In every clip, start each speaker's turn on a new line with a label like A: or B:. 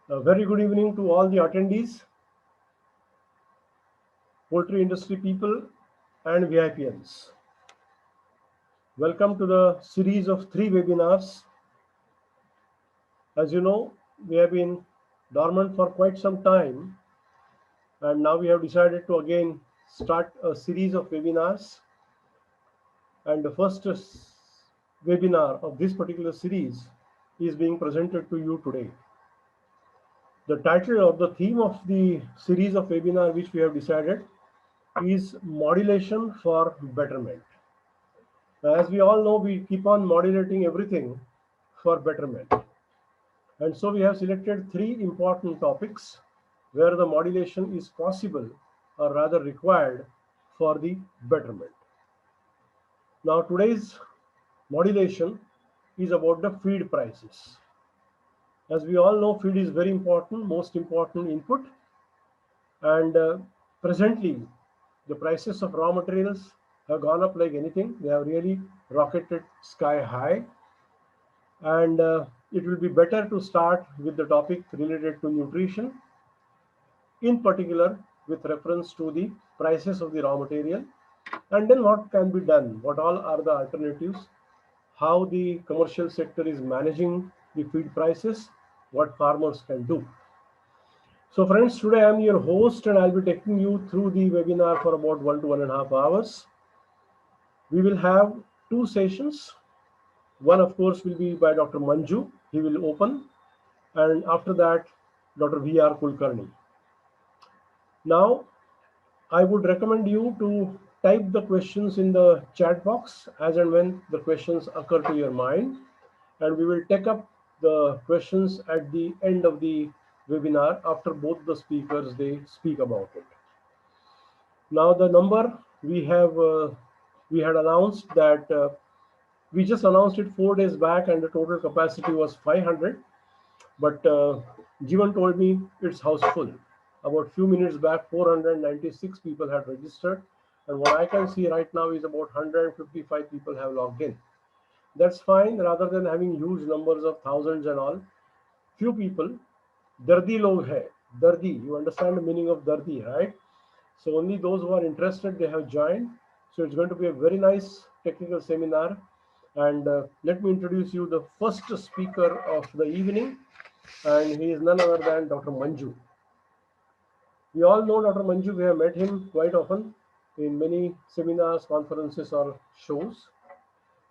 A: A very good evening to all the attendees, poultry industry people, and VIPs. Welcome to the series of 3 webinars. As you know, we have been dormant for quite some time, and now we have decided to again start a series of webinars. And the first webinar of this particular series is being presented to you today. The title or the theme of the series of webinar which we have decided is modulation for betterment. As we all know, we keep on modulating everything for betterment. And so we have selected 3 important topics where the modulation is possible or rather required for the betterment. Now today's modulation is about the feed prices. As we all know, feed is very important, most important input. And presently, the prices of raw materials have gone up like anything. They have really rocketed sky high. And it will be better to start with the topic related to nutrition, in particular with reference to the prices of the raw material, and then what can be done, what all are the alternatives, how the commercial sector is managing the feed prices, what farmers can do. So friends, today I am your host and I'll be taking you through the webinar for about 1 to 1.5 hours. We will have 2 sessions. One, of course, will be by Dr. Manju. He will open, and after that, Dr. V.R. Kulkarni. Now, I would recommend you to type the questions in the chat box as and when the questions occur to your mind, and we will take up the questions at the end of the webinar after both the speakers they speak about it. Now, the number we had announced that we just announced it 4 days back, and the total capacity was 500. But Jivan told me it's house full. About few minutes back, 496 people had registered, and what I can see right now is about 155 people have logged in. That's fine. Rather than having huge numbers of thousands and all, few people, dardi log hai. Dardi, you understand the meaning of dardi, right? So only those who are interested, they have joined. So it's going to be a very nice technical seminar. And let me introduce you the first speaker of the evening, and he is none other than Dr. Manju. We all know Dr. Manju. We have met him quite often in many seminars, conferences, or shows.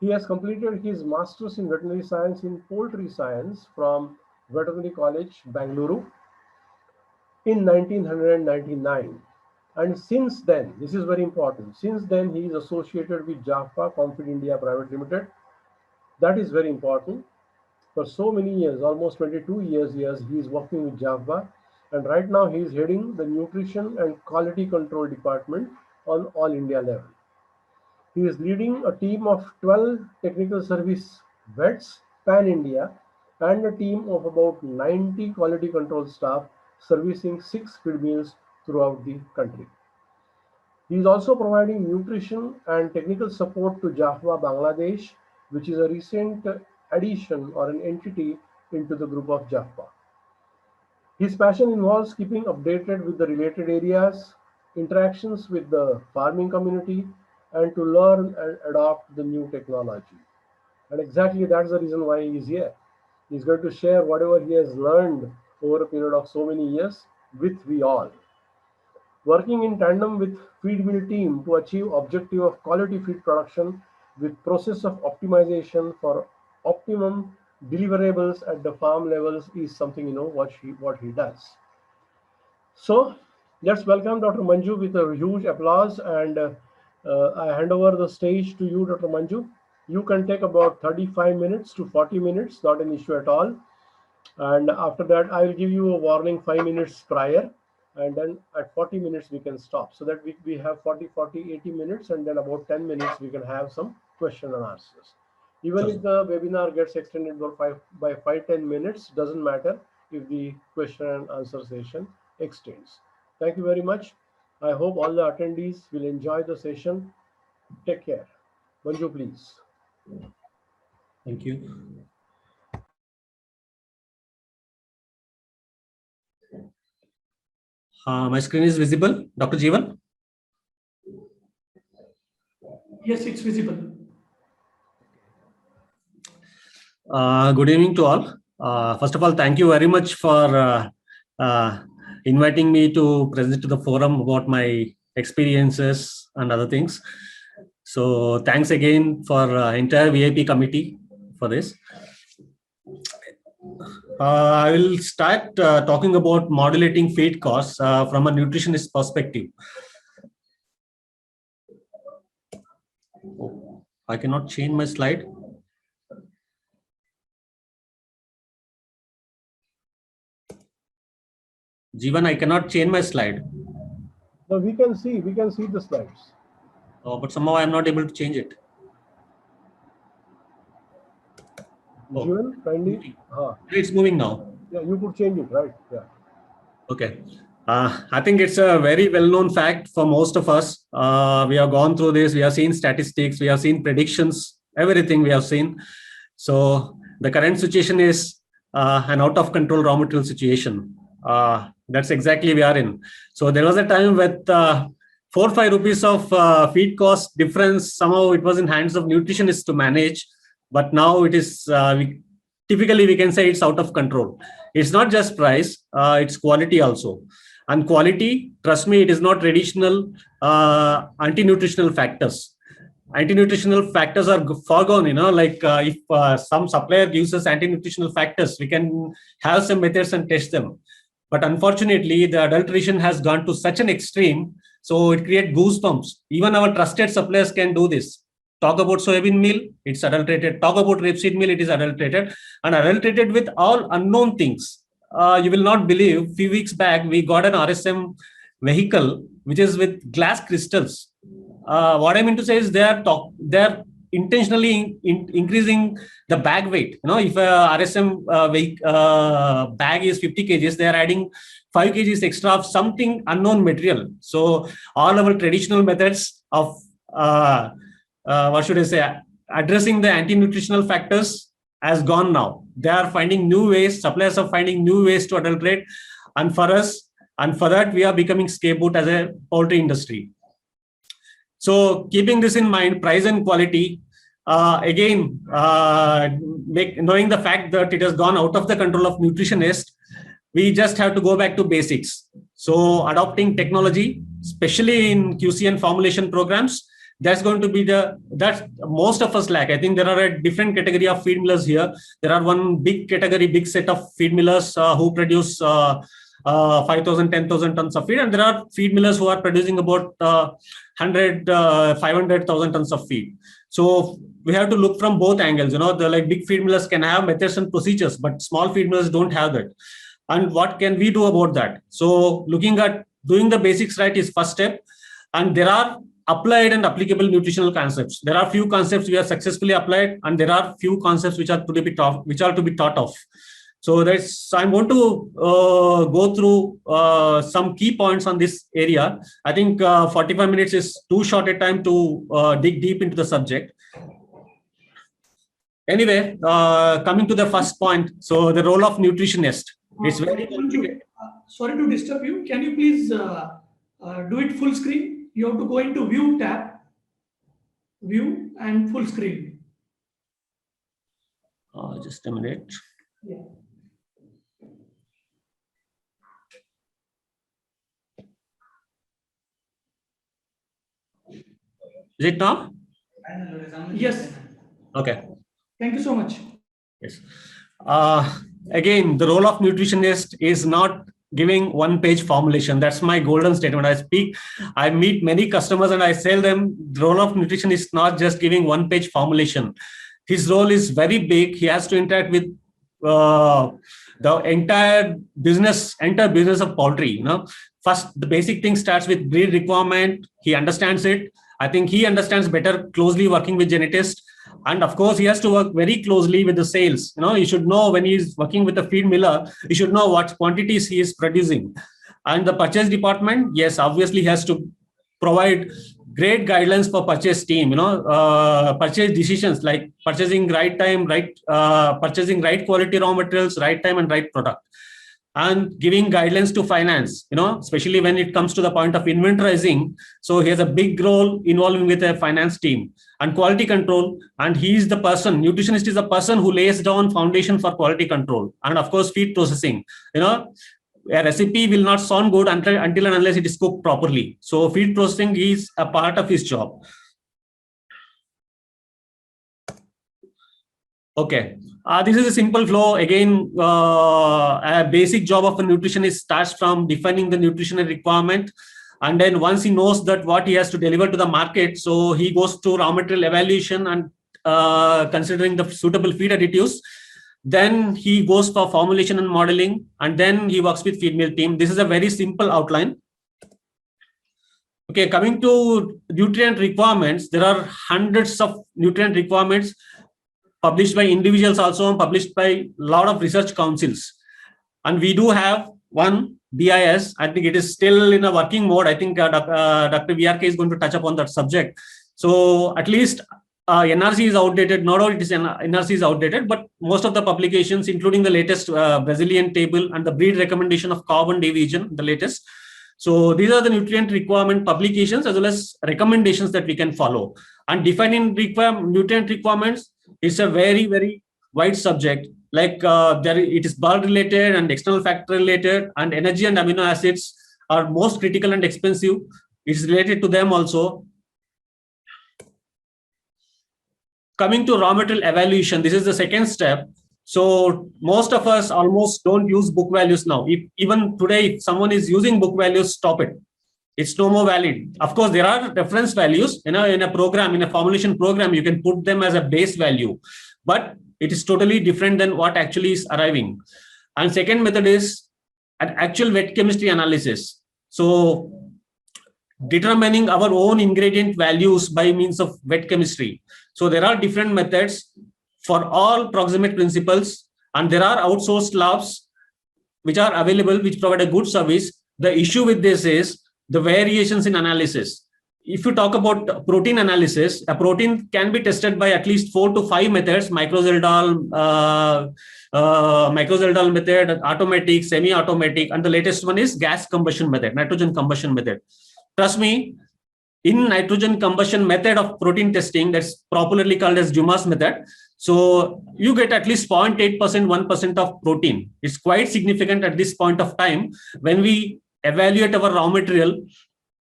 A: He has completed his master's in veterinary science in poultry science from Veterinary College, Bangalore in 1999. And since then, this is very important, since then he is associated with JAFFA Confid India Private Limited. That is very important. For so many years, almost 22 years, he is working with JAFFA, and right now he is heading the nutrition and quality control department on all India level. He is leading a team of 12 technical service vets pan India and a team of about 90 quality control staff servicing 6 feed mills throughout the country. He is also providing nutrition and technical support to Jaffa Bangladesh, which is a recent addition or an entity into the group of Jaffa. His passion involves keeping updated with the related areas, interactions with the farming community, and to learn and adopt the new technology. And exactly that's the reason why he is here. He's going to share whatever he has learned over a period of so many years with we all. Working in tandem with feed mill team to achieve objective of quality feed production with process of optimization for optimum deliverables at the farm levels is something what he does. So let's welcome Dr. Manju with a huge applause, and I hand over the stage to you, Dr. Manju. You can take about 35 minutes to 40 minutes, not an issue at all. And after that, I will give you a warning 5 minutes prior, and then at 40 minutes we can stop, so that we have 80 minutes, and then about 10 minutes we can have some question and answers. Even if the webinar gets extended by 5-10 minutes, doesn't matter if the question and answer session extends. Thank you very much. I hope all the attendees will enjoy the session. Take care. Manju, please.
B: Thank you. My screen is visible, Dr. Jeevan?
C: Yes, it's visible.
B: Good evening to all. First of all, thank you very much for inviting me to present to the forum about my experiences and other things. So thanks again for entire VIP committee for this. I will start talking about modulating feed costs from a nutritionist perspective. Oh, I cannot change my slide. Jeevan, I cannot change my slide.
A: No, we can see the slides.
B: Oh, but somehow I am not able to change it.
A: Jeevan, kindly.
B: It's moving now.
A: Yeah, you could change it, right? Yeah.
B: Okay. I think it's a very well-known fact for most of us. We have gone through this. We have seen statistics. We have seen predictions. Everything we have seen. So the current situation is an out-of-control raw material situation. That's exactly we are in. So there was a time with 4-5 rupees of feed cost difference. Somehow it was in hands of nutritionists to manage, but now it is. Typically, we can say it's out of control. It's not just price; it's quality also. And quality, trust me, it is not traditional anti-nutritional factors. Anti-nutritional factors are foregone, like if some supplier gives us anti-nutritional factors, we can have some methods and test them. But unfortunately, the adulteration has gone to such an extreme, so it creates goosebumps. Even our trusted suppliers can do this. Talk about soybean meal, it's adulterated. Talk about rapeseed meal, it is adulterated. And adulterated with all unknown things. You will not believe, few weeks back, we got an RSM vehicle, which is with glass crystals. What I mean to say is they're intentionally increasing the bag weight. If a RSM bag is 50 kgs, they are adding 5 kgs extra of something unknown material. So all our traditional methods of what should I say, addressing the anti-nutritional factors has gone now. They are finding new ways. Suppliers are finding new ways to adulterate, and for us, and for that, we are becoming scapegoat as a poultry industry. So keeping this in mind, price and quality, again, knowing the fact that it has gone out of the control of nutritionists, we just have to go back to basics. So adopting technology, especially in QC and formulation programs, that's going to be that most of us lack. I think there are a different category of feed millers here. There are one big category, big set of feed millers who produce 5,000, 10,000 tons of feed. And there are feed millers who are producing about 100, 500,000 tons of feed. So we have to look from both angles. The like big feed millers can have methods and procedures, but small feed millers don't have that. And what can we do about that? So looking at doing the basics right is first step. And there are applied and applicable nutritional concepts. There are few concepts we are successfully applied, and there are few concepts which are to be taught of. So I'm going to go through some key points on this area. I think 45 minutes is too short a time to dig deep into the subject. Anyway, coming to the first point, so the role of nutritionist. It's very complicated.
C: Sorry to disturb you. Can you please do it full screen? You have to go into View tab, View and full screen.
B: Just a minute.
C: Yeah.
B: Is it now?
C: Yes.
B: Okay.
C: Thank you so much.
B: Yes. Again, the role of nutritionist is not giving one-page formulation. That's my golden statement. I meet many customers and I tell them the role of nutrition is not just giving one-page formulation. His role is very big. He has to interact with the entire business of poultry. First, the basic thing starts with breed requirement. He understands it. I think he understands better closely working with genetists. And of course, he has to work very closely with the sales. He should know when he's working with a feed miller, he should know what quantities he is producing. And the purchase department, yes, obviously has to provide great guidelines for purchase team, purchase decisions like purchasing right time, purchasing right quality raw materials, right time and right product. and giving guidelines to finance, especially when it comes to the point of inventorizing. So he has a big role involving with a finance team and quality control. And he is the person, nutritionist is the person who lays down foundation for quality control. And of course, feed processing, a recipe will not sound good until and unless it is cooked properly. So feed processing is a part of his job. Okay. This is a simple flow. Again, a basic job of a nutritionist starts from defining the nutritional requirement. And then once he knows that what he has to deliver to the market, so he goes to raw material evaluation and considering the suitable feed additives. Then he goes for formulation and modeling, and then he works with feed mill team. This is a very simple outline. Okay, coming to nutrient requirements, there are hundreds of nutrient requirements published by individuals, also published by a lot of research councils. And we do have one BIS. I think it is still in a working mode. I think Dr. VRK is going to touch upon that subject. So at least NRC is outdated. Not all it is NRC is outdated, but most of the publications, including the latest Brazilian table and the breed recommendation of carbon division, the latest. So these are the nutrient requirement publications as well as recommendations that we can follow. And defining nutrient requirements is a very, very wide subject. Like it is bulk related and external factor related, and energy and amino acids are most critical and expensive. It's related to them also. Coming to raw material evaluation, this is the second step. So most of us almost don't use book values now. Even today, if someone is using book values, stop it. It's no more valid. Of course, there are reference values. In a program, in a formulation program, you can put them as a base value, but it is totally different than what actually is arriving. And second method is an actual wet chemistry analysis. So determining our own ingredient values by means of wet chemistry. So there are different methods for all proximate principles, and there are outsourced labs which are available, which provide a good service. The issue with this is the variations in analysis. If you talk about protein analysis, a protein can be tested by at least 4 to 5 methods: microZeldal method, automatic, semi-automatic, and the latest one is gas combustion method, nitrogen combustion method. Trust me, in nitrogen combustion method of protein testing, that's popularly called as Dumas method. So you get at least 0.8%, 1% of protein. It's quite significant at this point of time when we evaluate our raw material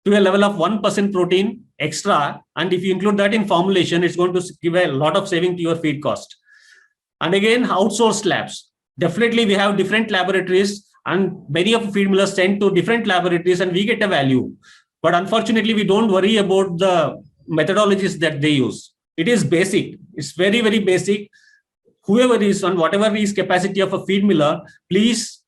B: to a level of 1% protein extra. And if you include that in formulation, it's going to give a lot of saving to your feed cost. And again, outsourced labs. Definitely we have different laboratories, and many of the feed millers send to different laboratories and we get a value. But unfortunately, we don't worry about the methodologies that they use. It is basic. It's very, very basic. Whoever is on whatever is capacity of a feed miller, please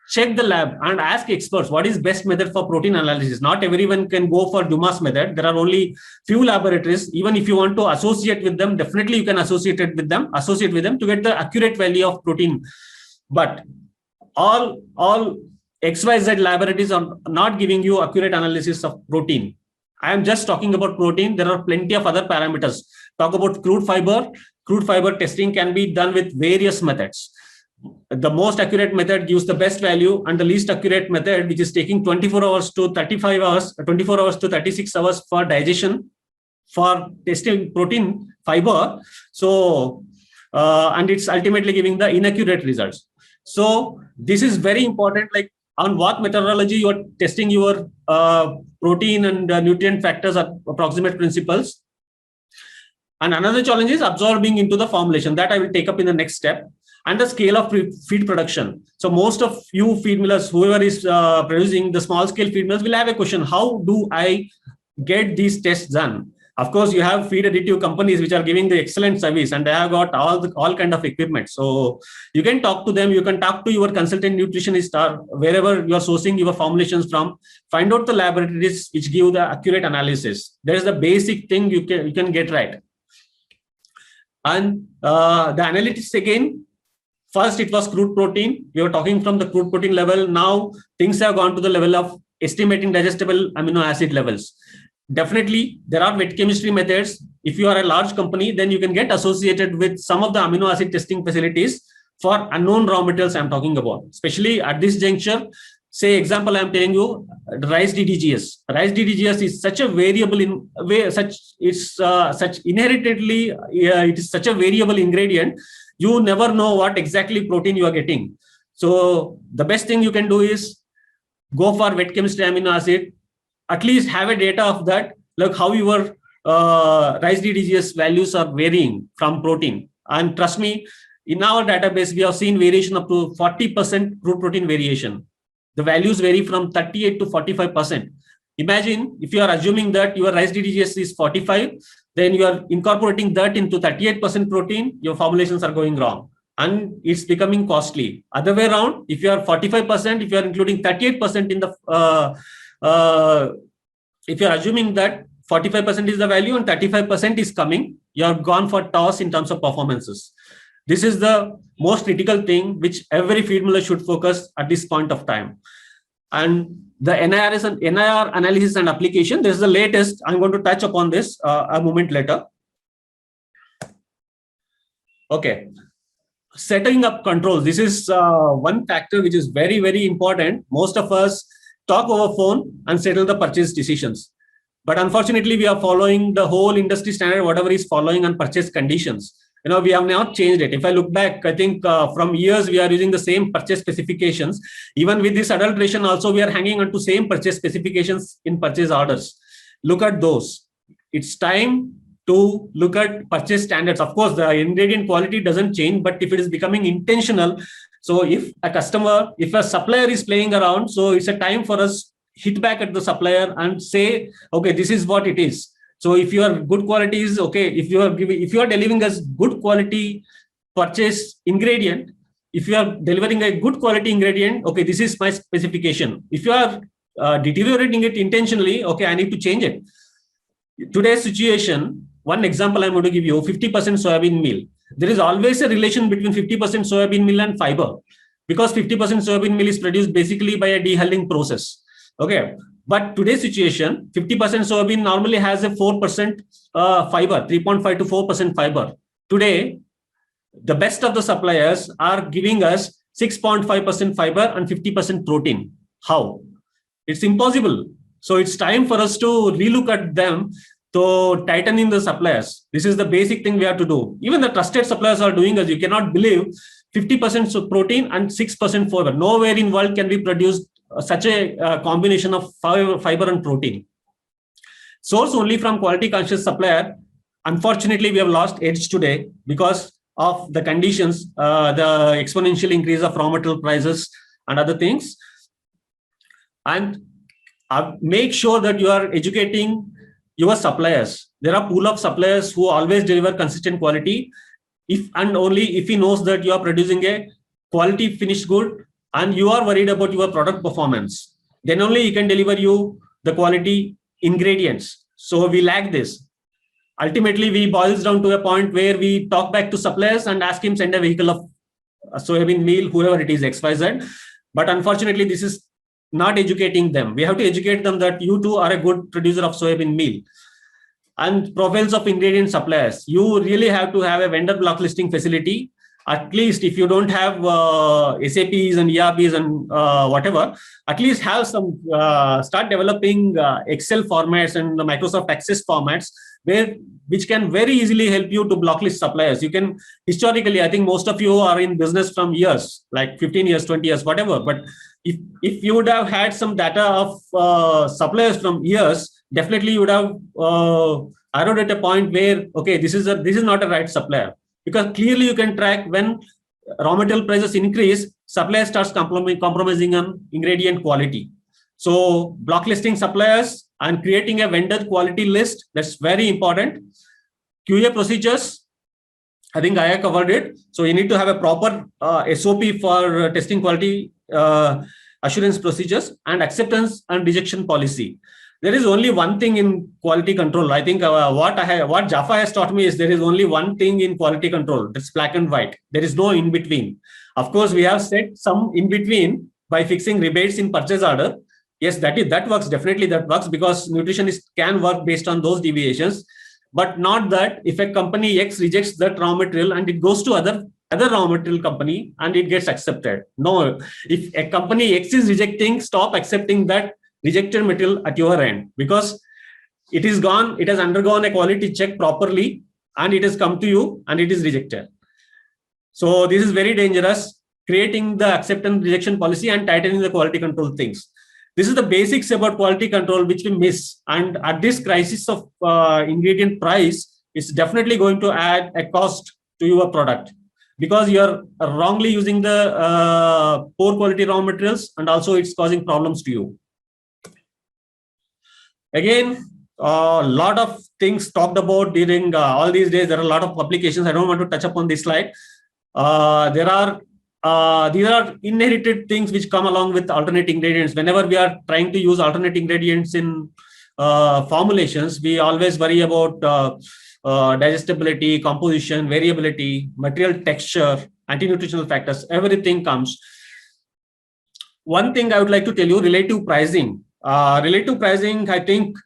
B: check the lab and ask experts what is best method for protein analysis. Not everyone can go for Dumas method. There are only few laboratories. Even if you want to associate with them, definitely you can associate with them to get the accurate value of protein. But all XYZ laboratories are not giving you accurate analysis of protein. I am just talking about protein. There are plenty of other parameters. Talk about crude fiber. Crude fiber testing can be done with various methods. The most accurate method gives the best value, and the least accurate method, which is taking 24 hours to 35 hours, 24 hours to 36 hours for digestion, for testing protein fiber. So, and it's ultimately giving the inaccurate results. So this is very important, like on what methodology you are testing your protein and nutrient factors or approximate principles. And another challenge is absorbing into the formulation. That I will take up in the next step. And the scale of feed production. So most of you feed millers, whoever is producing the small scale feed millers, will have a question: how do I get these tests done? Of course, you have feed additive companies which are giving the excellent service, and they have got all kind of equipment. So you can talk to them. You can talk to your consultant nutritionist or wherever you are sourcing your formulations from. Find out the laboratories which give the accurate analysis. That is the basic thing you can get right. And the analytics again. First, it was crude protein. We were talking from the crude protein level. Now, things have gone to the level of estimating digestible amino acid levels. Definitely, there are wet chemistry methods. If you are a large company, then you can get associated with some of the amino acid testing facilities for unknown raw materials I'm talking about, especially at this juncture. Say example, I'm telling you, rice DDGS. Rice DDGS is such a variable in way, such inherently, it is such a variable ingredient. You never know what exactly protein you are getting. So the best thing you can do is go for wet chemistry amino acid. At least have a data of that, like how your rice DDGS values are varying from protein. And trust me, in our database, we have seen variation up to 40% crude protein variation. The values vary from 38 to 45%. Imagine if you are assuming that your rice DDGS is 45, then you are incorporating that into 38% protein, your formulations are going wrong and it's becoming costly. Other way around, if you are 45%, if you are including 38% in the, if you are assuming that 45% is the value and 35% is coming, you are gone for toss in terms of performances. This is the most critical thing which every feed miller should focus at this point of time. And the NIR analysis and application, this is the latest. I'm going to touch upon this a moment later. Okay. Setting up controls. This is one factor which is very, very important. Most of us talk over phone and settle the purchase decisions. But unfortunately, we are following the whole industry standard, whatever is following on purchase conditions. You know, we have not changed it. If I look back, I think from years, we are using the same purchase specifications. Even with this adulteration also, we are hanging on to same purchase specifications in purchase orders. Look at those. It's time to look at purchase standards. Of course, the ingredient quality doesn't change, but if it is becoming intentional, so if a customer, if a supplier is playing around, so it's a time for us hit back at the supplier and say, okay, this is what it is. So if your good quality is okay, if you are delivering us good quality purchase ingredient, if you are delivering a good quality ingredient, okay, this is my specification. If you are deteriorating it intentionally, okay, I need to change it. Today's situation, one example I'm going to give you, 50% soybean meal. There is always a relation between 50% soybean meal and fiber, because 50% soybean meal is produced basically by a dehulling process. Okay. But today's situation, 50% soybean normally has a 4% fiber, 3.5 to 4% fiber. Today, the best of the suppliers are giving us 6.5% fiber and 50% protein. How? It's impossible. So it's time for us to relook at them to tighten in the suppliers. This is the basic thing we have to do. Even the trusted suppliers are doing as you cannot believe 50% protein and 6% fiber. Nowhere in world can be produced such a combination of fiber and protein. Source only from quality conscious supplier. Unfortunately, we have lost edge today because of the conditions, the exponential increase of raw material prices and other things. And make sure that you are educating your suppliers. There are pool of suppliers who always deliver consistent quality. If and only if he knows that you are producing a quality finished good and you are worried about your product performance, then only he can deliver you the quality ingredients. So we lack this. Ultimately, we boils down to a point where we talk back to suppliers and ask him send a vehicle of soybean meal, whoever it is, XYZ. But unfortunately, this is not educating them. We have to educate them that you too are a good producer of soybean meal. And profiles of ingredient suppliers. You really have to have a vendor block listing facility. At least if you don't have SAPs and ERPs and whatever, at least have some, start developing Excel formats and the Microsoft Access formats which can very easily help you to blocklist suppliers. You can, historically, I think most of you are in business from years, like 15 years, 20 years, whatever. But if you would have had some data of suppliers from years, definitely you would have arrived at a point where, okay, this is not a right supplier. Because clearly you can track when raw material prices increase, supplier starts compromising on ingredient quality. So blocklisting suppliers and creating a vendor quality list, that's very important. QA procedures, I think I covered it. So you need to have a proper SOP for testing quality assurance procedures and acceptance and rejection policy. There is only one thing in quality control. I think what Jaffa has taught me is there is only one thing in quality control. That's black and white. There is no in between. Of course, we have set some in between by fixing rebates in purchase order. Yes, that works. Definitely that works because nutritionists can work based on those deviations. But not that if a company X rejects that raw material and it goes to other other raw material company and it gets accepted. No, if a company X is rejecting, stop accepting that rejected material at your end, because it is gone, it has undergone a quality check properly and it has come to you and it is rejected. So this is very dangerous, creating the acceptance rejection policy and tightening the quality control things. This is the basics about quality control which we miss. And at this crisis of ingredient price, it's definitely going to add a cost to your product, because you're wrongly using the poor quality raw materials, and also it's causing problems to you. Again, a lot of things talked about during all these days. There are a lot of publications. I don't want to touch upon this slide. These are inherited things which come along with alternate ingredients. Whenever we are trying to use alternate ingredients in formulations, we always worry about digestibility, composition, variability, material texture, anti-nutritional factors, everything comes. One thing I would like to tell you, relative pricing. Relative pricing, I think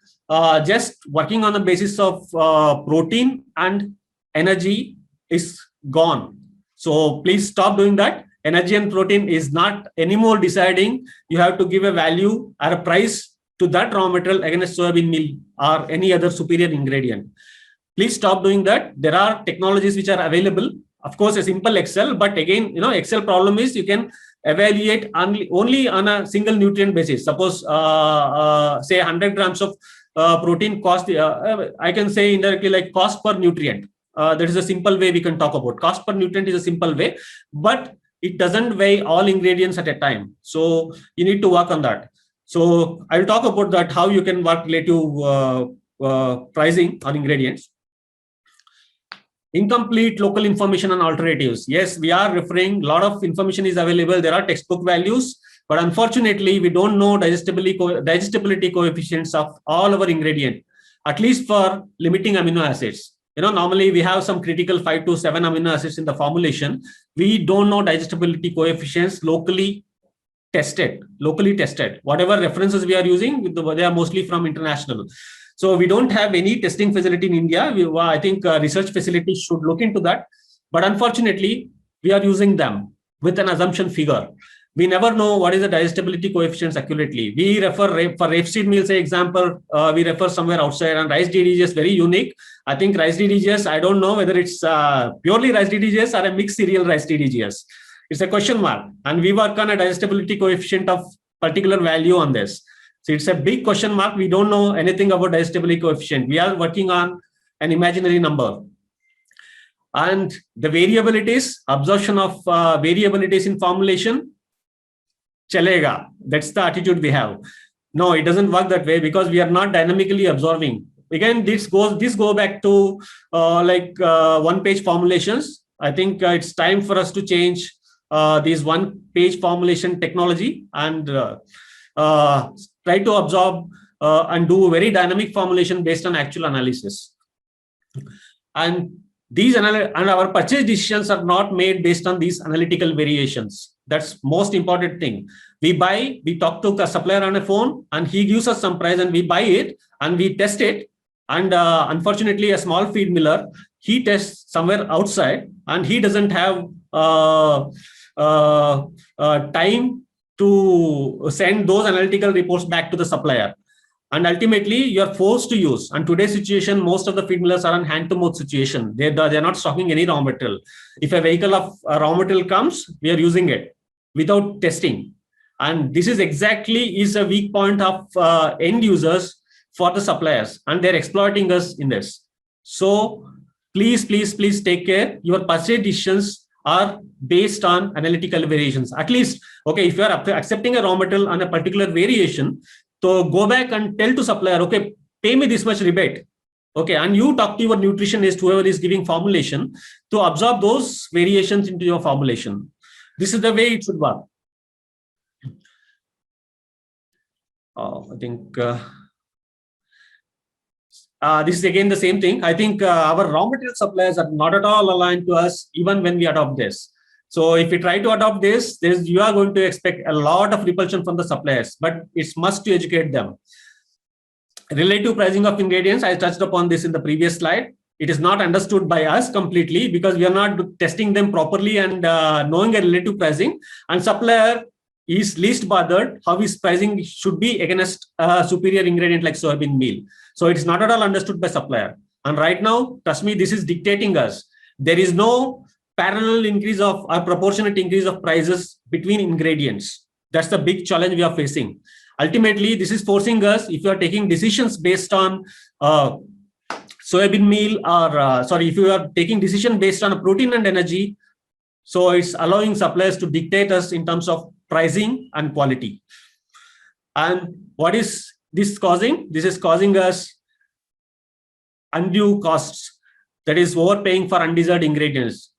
B: just working on the basis of protein and energy is gone. So please stop doing that. Energy and protein is not anymore deciding. You have to give a value or a price to that raw material against soybean meal or any other superior ingredient. Please stop doing that. There are technologies which are available. Of course, a simple Excel, but again, Excel problem is you can evaluate only on a single nutrient basis. Suppose, say 100 grams of protein cost, I can say indirectly like cost per nutrient. That is a simple way we can talk about. Cost per nutrient is a simple way, but it doesn't weigh all ingredients at a time. So you need to work on that. So I'll talk about that, how you can work relative pricing on ingredients. Incomplete local information on alternatives. Yes, we are referring, a lot of information is available. There are textbook values, but unfortunately, we don't know digestibility coefficients of all our ingredient, at least for limiting amino acids. Normally we have some critical 5 to 7 amino acids in the formulation. We don't know digestibility coefficients locally tested. Whatever references we are using, they are mostly from international. So we don't have any testing facility in India. I think research facilities should look into that. But unfortunately, we are using them with an assumption figure. We never know what is the digestibility coefficients accurately. We refer for rapeseed meal, say example, we refer somewhere outside, and rice DDGS very unique. I think rice DDGS, I don't know whether it's purely rice DDGS or a mixed cereal rice DDGS. It's a question mark. And we work on a digestibility coefficient of particular value on this. So it's a big question mark. We don't know anything about digestibility coefficient. We are working on an imaginary number. And the variabilities, absorption of variabilities in formulation, chalega. That's the attitude we have. No, it doesn't work that way, because we are not dynamically absorbing. Again, this go back to one-page formulations. I think it's time for us to change this one-page formulation technology and try to absorb and do very dynamic formulation based on actual analysis. And our purchase decisions are not made based on these analytical variations. That's most important thing. We talk to a supplier on a phone and he gives us some price and we buy it and we test it. And unfortunately, a small feed miller, he tests somewhere outside and he doesn't have time to send those analytical reports back to the supplier. And ultimately, you're forced to use. And today's situation, most of the feed millers are on hand-to-mouth situation. They're not stocking any raw material. If a vehicle of raw material comes, we are using it without testing. And this is a weak point of end users for the suppliers. And they're exploiting us in this. So please take care. Your purchase decisions are based on analytical variations. At least, okay, if you are accepting a raw material on a particular variation, so go back and tell to supplier, okay, pay me this much rebate. Okay, and you talk to your nutritionist, whoever is giving formulation, to absorb those variations into your formulation. This is the way it should work. I think this is again the same thing. I think our raw material suppliers are not at all aligned to us, even when we adopt this. So if you try to adopt this, you are going to expect a lot of repulsion from the suppliers, but it's must to educate them. Relative pricing of ingredients, I touched upon this in the previous slide. it is not understood by us completely because we are not testing them properly and knowing a relative pricing, and supplier is least bothered how his pricing should be against a superior ingredient like soybean meal. So it's not at all understood by supplier. And right now, trust me, this is dictating us. There is no parallel increase of or proportionate increase of prices between ingredients. That's the big challenge we are facing. Ultimately, this is forcing us, if you are taking decisions based on soybean meal or if you are taking decision based on protein and energy, so it's allowing suppliers to dictate us in terms of pricing and quality. And what is this causing? This is causing us undue costs, that is overpaying for undesired ingredients.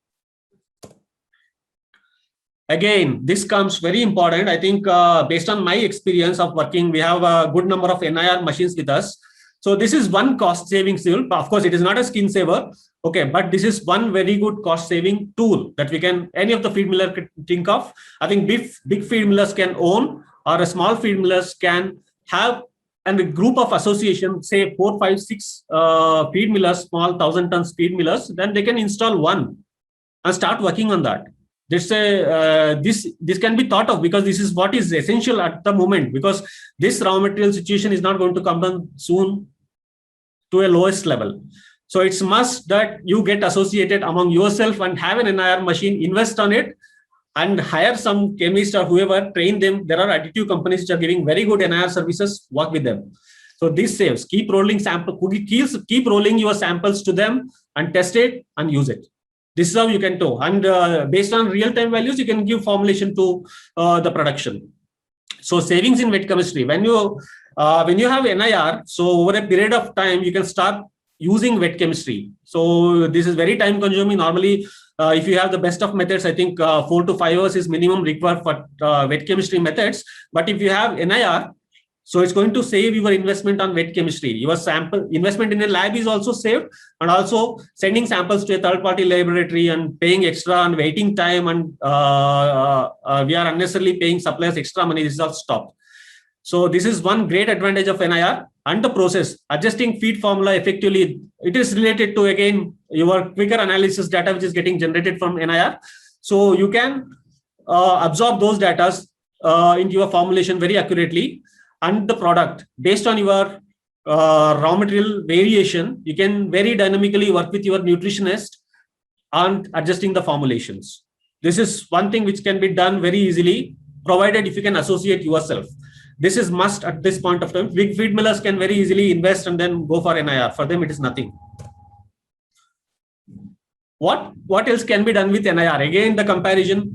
B: Again, this comes very important. I think based on my experience of working, we have a good number of NIR machines with us. So this is one cost saving tool. Of course, it is not a skin saver. Okay, but this is one very good cost saving tool that we can, any of the feed miller could think of. I think big feed millers can own, or a small feed millers can have, and a group of association, say 4, 5, 6 feed millers, small 1,000 tons feed millers, then they can install one and start working on that. This can be thought of, because this is what is essential at the moment, because this raw material situation is not going to come down soon to a lowest level. So it's must that you get associated among yourself and have an NIR machine, invest on it, and hire some chemist or whoever, train them. There are additive companies which are giving very good NIR services, work with them. So this saves. Keep rolling keep rolling your samples to them and test it and use it. This is how you can do. And based on real-time values, you can give formulation to the production. So savings in wet chemistry. When you have NIR, so over a period of time, you can start using wet chemistry. So this is very time consuming. Normally, if you have the best of methods, I think 4 to 5 hours is minimum required for wet chemistry methods. But if you have NIR, so it's going to save your investment on wet chemistry. Your sample investment in a lab is also saved, and also sending samples to a third-party laboratory and paying extra and waiting time, and we are unnecessarily paying suppliers extra money. This is all stopped. So this is one great advantage of NIR. And the process, adjusting feed formula effectively, it is related to, again, your quicker analysis data which is getting generated from NIR. So you can absorb those data into your formulation very accurately. And the product, based on your raw material variation, you can very dynamically work with your nutritionist and adjusting the formulations. This is one thing which can be done very easily, provided if you can associate yourself. This is must at this point of time. Big feed millers can very easily invest and then go for NIR. For them, it is nothing. What else can be done with NIR? Again, the comparison,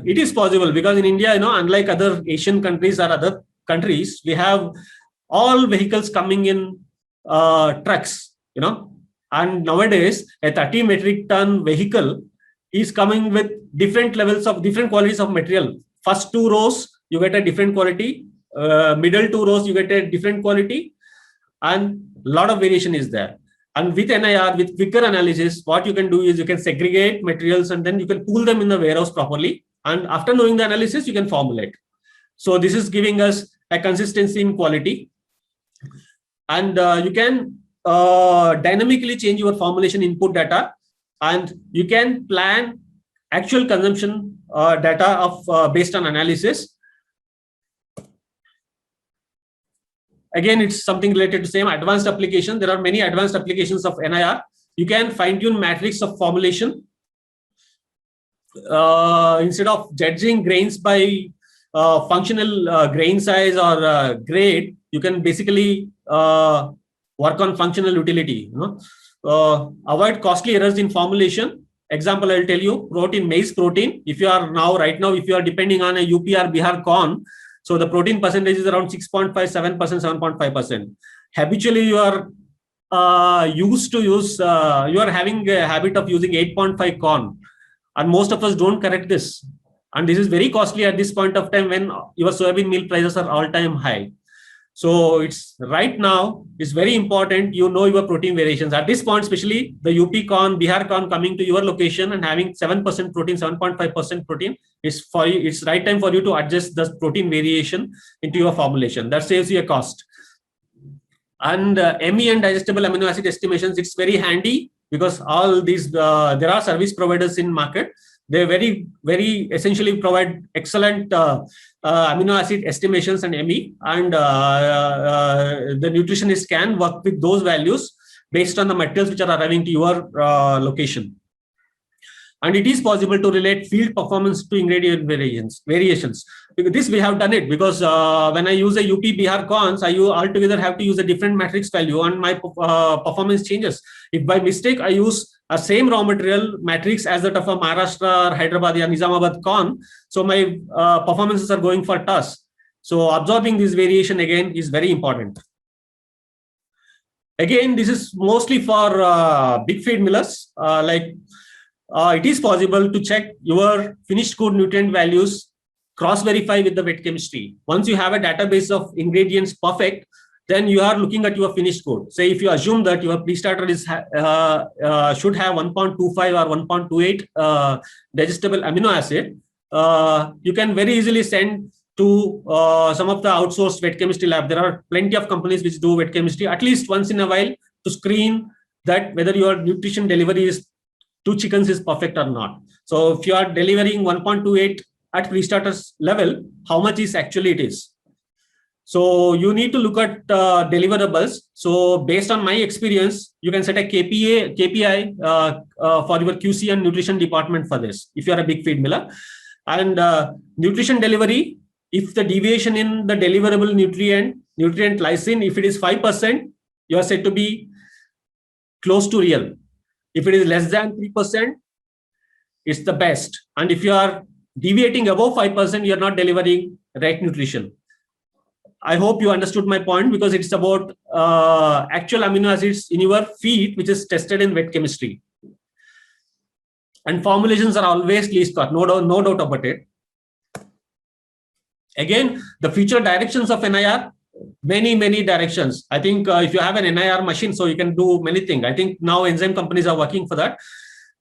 B: it is possible, because in India, unlike other Asian countries or other countries, we have all vehicles coming in trucks, and nowadays a 30 metric ton vehicle is coming with different levels of different qualities of material. First 2 rows, you get a different quality, middle 2 rows, you get a different quality, and a lot of variation is there. And with NIR, with quicker analysis, what you can do is you can segregate materials and then you can pool them in the warehouse properly. And after knowing the analysis, you can formulate. So this is giving us a consistency in quality. And you can dynamically change your formulation input data, and you can plan actual consumption data of based on analysis. Again, it's something related to same advanced application. There are many advanced applications of NIR. You can fine-tune matrix of formulation. Instead of judging grains by functional grain size or grade, you can basically work on functional utility. Avoid costly errors in formulation. Example, I'll tell you, maize protein. If you are if you are depending on a UP or Bihar corn, so the protein percentage is around 6.5, 7%, 7.5%. Habitually, you are used to use, you are having a habit of using 8.5 corn. And most of us don't correct this. And this is very costly at this point of time when your soybean meal prices are all-time high. So it's right now, it's very important you know your protein variations. At this point, especially the UP corn, Bihar corn coming to your location and having 7% protein, 7.5% protein, is for you. It's right time for you to adjust the protein variation into your formulation. That saves you a cost. And ME and digestible amino acid estimations, it's very handy because all these, there are service providers in market. They very essentially provide excellent amino acid estimations and ME, and the nutritionist can work with those values based on the materials which are arriving to your location. And it is possible to relate field performance to ingredient variations. Because this we have done it, because when I use a UP Bihar cons, I altogether have to use a different matrix value and my performance changes. If by mistake I use a same raw material matrix as that of a Maharashtra, Hyderabad, or Nizamabad con, so my performances are going for toss. So absorbing this variation again is very important. Again, this is mostly for big feed millers. It is possible to check your finished good nutrient values, cross-verify with the wet chemistry. Once you have a database of ingredients perfect, then you are looking at your finished good. Say if you assume that your pre-starter is should have 1.25 or 1.28 digestible amino acid, you can very easily send to some of the outsourced wet chemistry lab. There are plenty of companies which do wet chemistry at least once in a while to screen that whether your nutrition delivery is 2 chickens is perfect or not. So if you are delivering 1.28 at pre-starters level, how much is actually it is. So you need to look at deliverables. So based on my experience, you can set a KPI for your QC and nutrition department for this, if you are a big feed miller. And nutrition delivery, if the deviation in the deliverable nutrient lysine, if it is 5%, you are said to be close to real. If it is less than 3%, it's the best. And if you are deviating above 5%, you're not delivering right nutrition. I hope you understood my point, because it's about actual amino acids in your feed, which is tested in wet chemistry. And formulations are always least cost, no doubt about it. Again, the future directions of NIR, many directions. I think if you have an NIR machine, so you can do many things. I think now enzyme companies are working for that.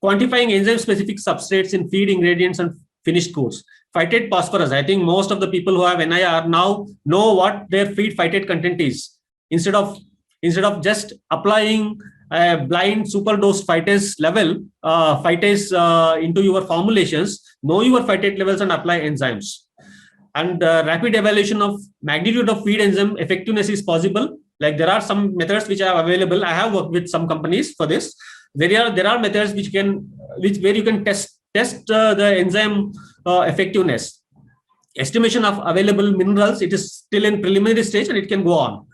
B: Quantifying enzyme specific substrates in feed ingredients and finished goods. Phytate phosphorus. I think most of the people who have NIR now know what their feed phytate content is. Instead of just applying a blind superdose phytase level, into your formulations, know your phytate levels and apply enzymes. And rapid evaluation of magnitude of feed enzyme effectiveness is possible. Like there are some methods which are available. I have worked with some companies for this. There are methods where you can test the enzyme effectiveness. Estimation of available minerals, it is still in preliminary stage and it can go on.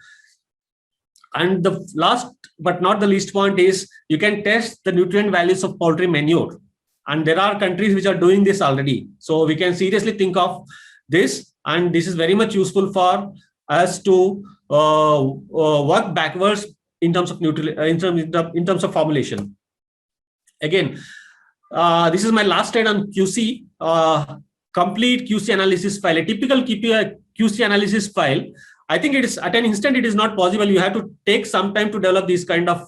B: And the last but not the least point is you can test the nutrient values of poultry manure. And there are countries which are doing this already. So we can seriously think of this, and this is very much useful for us to work backwards in terms of in terms of formulation. Again, this is my last slide on QC. Complete QC analysis file. A typical QC analysis file, I think it is at an instant it is not possible. You have to take some time to develop these kind of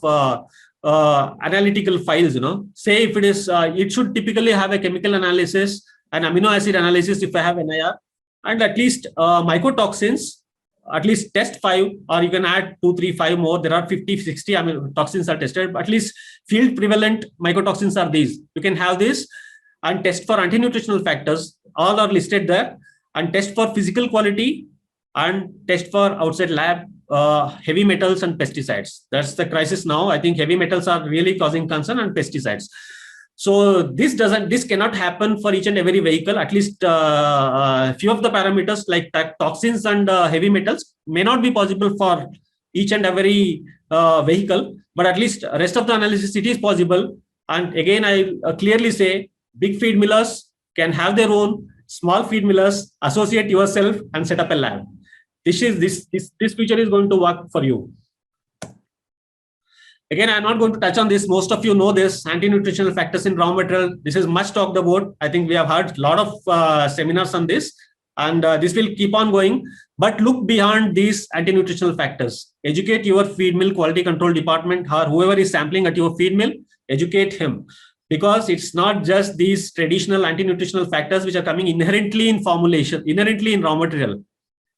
B: analytical files. Say if it is, it should typically have a chemical analysis, an amino acid analysis if I have NIR, and at least mycotoxins, at least test 5, or you can add 2, 3, 5 more. There are 50, 60 toxins are tested, but at least field prevalent mycotoxins are these. You can have this and test for anti-nutritional factors. All are listed there, and test for physical quality and test for outside lab heavy metals and pesticides. That's the crisis now. I think heavy metals are really causing concern, and pesticides. So this cannot happen for each and every vehicle. At least few of the parameters like toxins and heavy metals may not be possible for each and every vehicle, but at least rest of the analysis it is possible. And again, I clearly say big feed millers can have their own, small feed millers associate yourself and set up a lab. This feature is going to work for you. Again, I'm not going to touch on this. Most of you know this, anti-nutritional factors in raw material. This is much talked about. I think we have heard a lot of seminars on this, and this will keep on going. But look beyond these anti-nutritional factors. Educate your feed mill quality control department, or whoever is sampling at your feed mill, educate him. Because it's not just these traditional anti-nutritional factors which are coming inherently in formulation, inherently in raw material.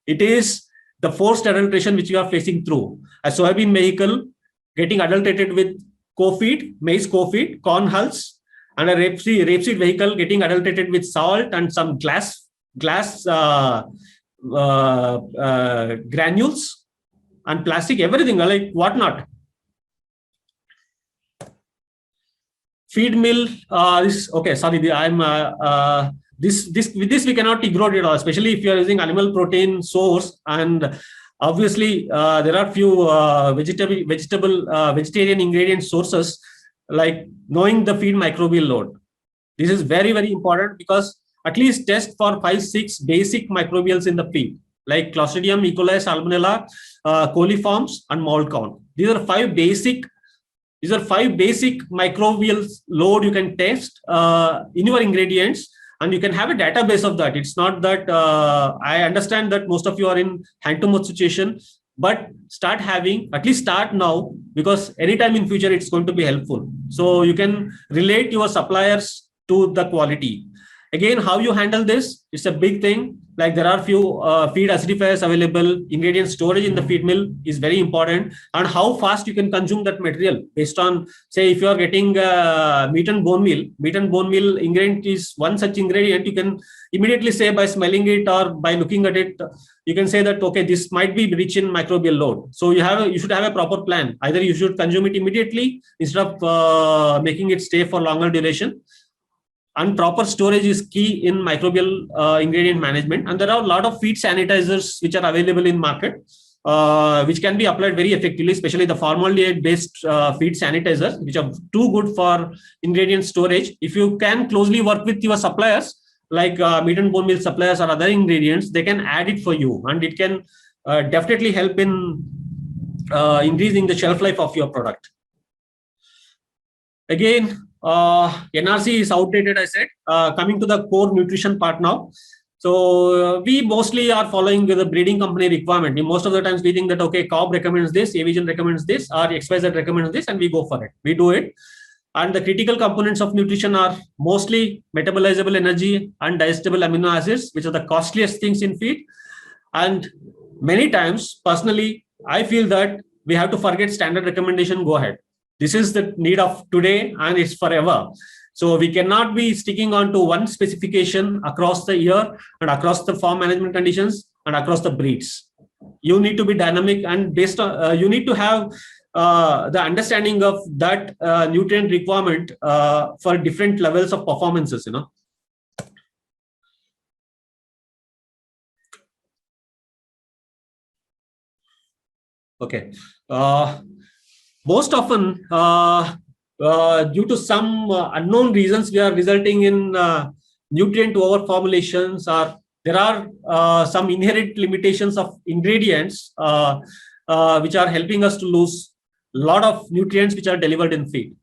B: It is the forced adulteration which you are facing through. A soybean vehicle getting adulterated with co-feed, maize co-feed, corn hulls, and a rapeseed vehicle getting adulterated with salt and some glass granules and plastic, everything like whatnot. Feed mill. With this we cannot ignore it all, especially if you are using animal protein source, and obviously there are few vegetarian ingredient sources, like knowing the feed microbial load. This is very, very important, because at least test for 5-6 basic microbials in the feed, like Clostridium, E. coli, Salmonella, coliforms, and mold count. These are five basic microbial load you can test in your ingredients, and you can have a database of that. It's not that I understand that most of you are in hand-to-mouth situation, but start now, because anytime in future it's going to be helpful. So you can relate your suppliers to the quality. Again, how you handle this, it's a big thing. Like there are few feed acidifiers available, ingredient storage in the feed mill is very important, and how fast you can consume that material based on, say, if you are getting meat and bone meal ingredient is one such ingredient. You can immediately say by smelling it or by looking at it, you can say that, okay, this might be rich in microbial load. So you should have a proper plan. Either you should consume it immediately instead of making it stay for longer duration. And proper storage is key in microbial ingredient management. And there are a lot of feed sanitizers which are available in market, which can be applied very effectively, especially the formaldehyde-based feed sanitizers, which are too good for ingredient storage. If you can closely work with your suppliers, like meat and bone meal suppliers or other ingredients, they can add it for you, and it can definitely help in increasing the shelf life of your product. Again, NRC is outdated, I said. Coming to the core nutrition part now. So we mostly are following the breeding company requirement. Most of the times we think that, okay, COB recommends this, Avigen recommends this, or XYZ recommends this, and we go for it. We do it. And the critical components of nutrition are mostly metabolizable energy and digestible amino acids, which are the costliest things in feed. And many times, personally, I feel that we have to forget standard recommendation, go ahead. This is the need of today, and it's forever. So we cannot be sticking on to one specification across the year and across the farm management conditions and across the breeds. You need to be dynamic, and based on you need to have the understanding of that nutrient requirement for different levels of performances. Okay. Most often, due to some unknown reasons, we are resulting in nutrient over formulations, or there are some inherent limitations of ingredients which are helping us to lose a lot of nutrients which are delivered in feed.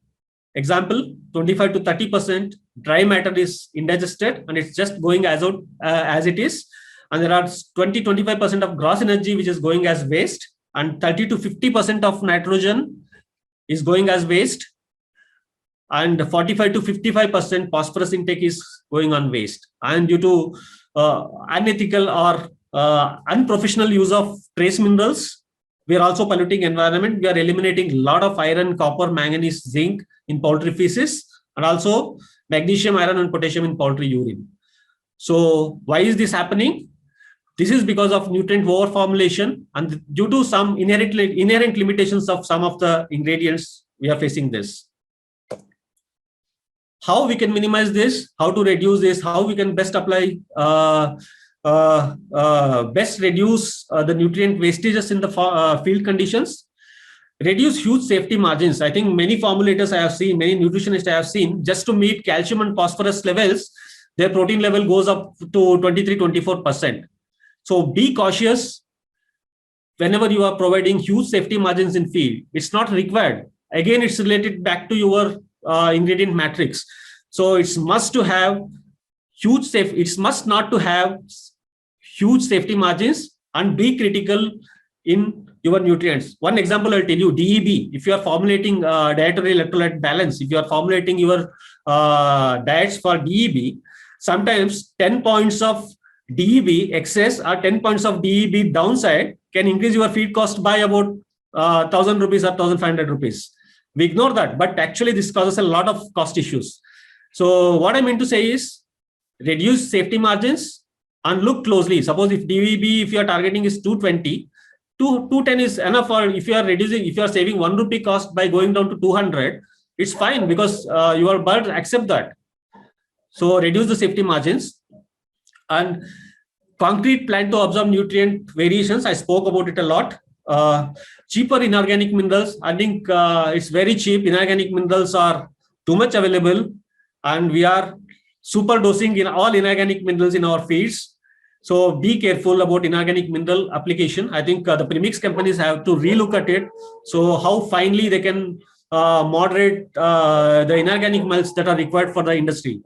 B: Example, 25 to 30% dry matter is indigested, and it's just going as it is. And there are 20-25% of gross energy which is going as waste, and 30 to 50% of nitrogen is going as waste, and 45 to 55% phosphorus intake is going on waste. And due to unethical or unprofessional use of trace minerals, we are also polluting environment. We are eliminating a lot of iron, copper, manganese, zinc in poultry feces, and also magnesium, iron, and potassium in poultry urine. So why is this happening? This is because of nutrient over formulation, and due to some inherent limitations of some of the ingredients, we are facing this. How we can minimize this, how to reduce this, how we can best apply, best reduce the nutrient wastages in the field conditions. Reduce huge safety margins. I think many formulators I have seen, many nutritionists I have seen, just to meet calcium and phosphorus levels, their protein level goes up to 23-24%. So be cautious whenever you are providing huge safety margins in feed. It's not required. Again, it's related back to your ingredient matrix. So it's must to have huge safe. It's must not to have huge safety margins, and be critical in your nutrients. One example I'll tell you: DEB. If you are formulating dietary electrolyte balance, if you are formulating your diets for DEB, sometimes 10 points of DEB excess or 10 points of DEB downside can increase your feed cost by about 1,000 rupees or 1,500 rupees. We ignore that, but actually this causes a lot of cost issues. So what I mean to say is reduce safety margins and look closely. Suppose if DVB, if your targeting is 220, 210 is enough. Or if you are reducing, if you are saving 1 rupee cost by going down to 200, it's fine because your birds accept that. So reduce the safety margins and concrete plan to absorb nutrient variations. I spoke about it a lot. Cheaper inorganic minerals. I think it's very cheap. Inorganic minerals are too much available, and we are super dosing in all inorganic minerals in our feeds. So be careful about inorganic mineral application. I think the premix companies have to relook at it. So how finely they can moderate the inorganic minerals that are required for the industry.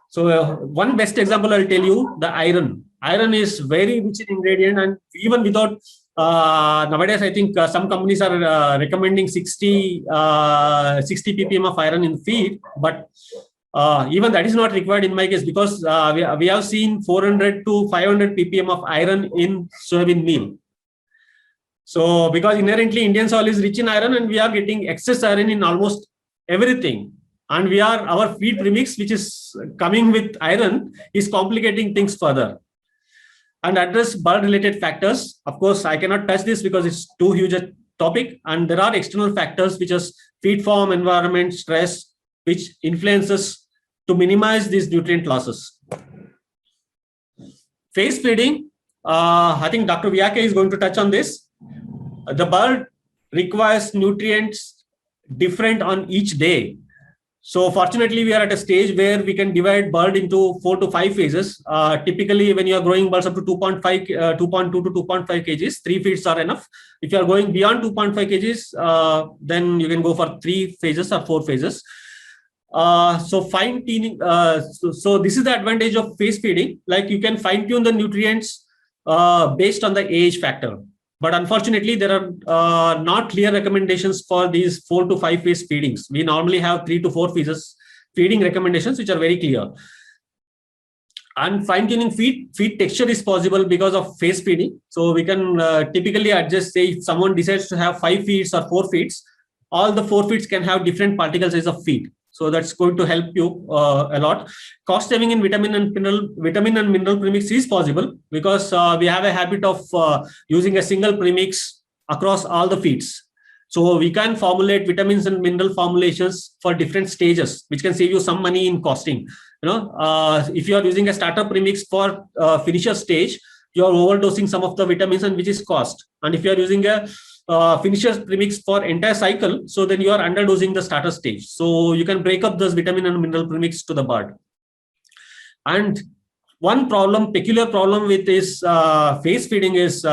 B: So one best example I'll tell you, the iron. Iron is very rich in ingredient, and even without nowadays, I think some companies are recommending 60 ppm of iron in feed, but even that is not required in my case, because we have seen 400 to 500 ppm of iron in soybean meal. So because inherently Indian soil is rich in iron, and we are getting excess iron in almost everything. And our feed premix, which is coming with iron, is complicating things further. And address bird related factors. Of course, I cannot touch this because it's too huge a topic. And there are external factors which is feed form, environment, stress, which influences to minimize these nutrient losses. Phase feeding. I think Dr. Vyake is going to touch on this. The bird requires nutrients different on each day. So fortunately, we are at a stage where we can divide bird into 4 to 5 phases. Typically, when you are growing birds up to 2.2 to 2.5 kgs, 3 feeds are enough. If you are going beyond 2.5 kgs, then you can go for 3 phases or 4 phases. So fine tuning. So this is the advantage of phase feeding. Like you can fine tune the nutrients based on the age factor. But unfortunately, there are not clear recommendations for these 4 to 5 phase feedings. We normally have 3 to 4 phases feeding recommendations, which are very clear. And fine-tuning feed texture is possible because of phase feeding. So we can typically adjust, say, if someone decides to have 5 feeds or 4 feeds, all the 4 feeds can have different particle size of feed. So that's going to help you a lot. Cost saving in vitamin and mineral premix is possible because we have a habit of using a single premix across all the feeds. So we can formulate vitamins and mineral formulations for different stages, which can save you some money in costing. You know, if you are using a starter premix for finisher stage, you are overdosing some of the vitamins, and which is cost. And if you are using a finisher premix for entire cycle, so then you are underdosing the starter stage. So you can break up those vitamin and mineral premix to the bird. And one problem, peculiar problem with this phase feeding is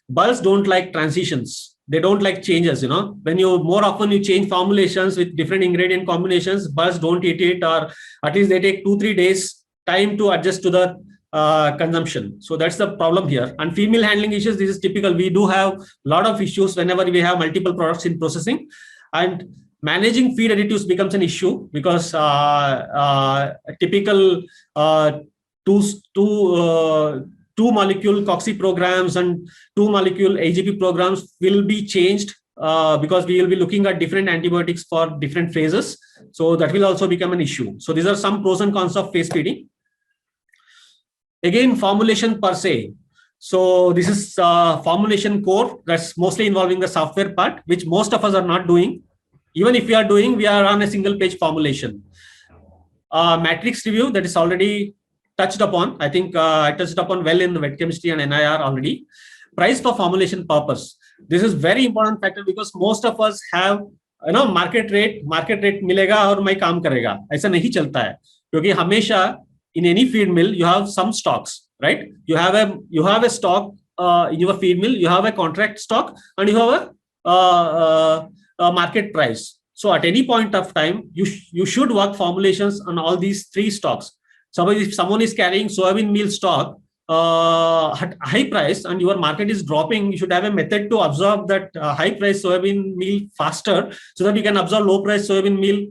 B: birds don't like transitions. They don't like changes. You know, when you more often you change formulations with different ingredient combinations, birds don't eat it, or at least they take 2-3 days time to adjust to the consumption. So that's the problem here. And female handling issues, this is typical. We do have a lot of issues whenever we have multiple products in processing, and managing feed additives becomes an issue because typical two molecule COXY programs and 2 molecule AGP programs will be changed because we will be looking at different antibiotics for different phases. So that will also become an issue. So these are some pros and cons of phase feeding. Again, formulation per se. So this is formulation core that's mostly involving the software part, which most of us are not doing. Even if we are doing, we are on a single page formulation. Matrix review, that is already touched upon. I think I touched upon well in the wet chemistry and NIR already. Price for formulation purpose. This is very important factor because most of us have, you know, market rate मिलेगा और मैं काम करेगा. ऐसा नहीं चलता है क्योंकि हमेशा in any feed mill, you have some stocks, right? You have a stock in your feed mill, you have a contract stock, and you have a market price. So at any point of time, you should work formulations on all these 3 stocks. So if someone is carrying soybean meal stock at high price and your market is dropping, you should have a method to absorb that high price soybean meal faster, so that you can absorb low price soybean meal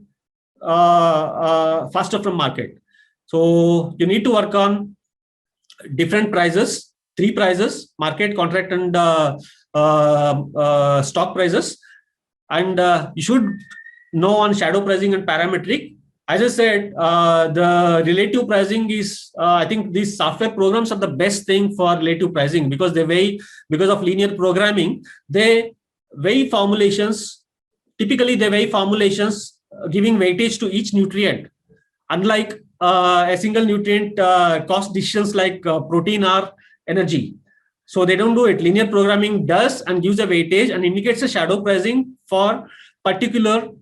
B: faster from market. So you need to work on different prices three prices: market, contract, and stock prices. And you should know on shadow pricing and parametric. As I said, the relative pricing is, I think these software programs are the best thing for relative pricing, because because of linear programming, they weigh formulations. Typically, they weigh formulations giving weightage to each nutrient. Unlike a single nutrient cost decisions like protein or energy. So they don't do it. Linear programming does and gives a weightage and indicates a shadow pricing for particular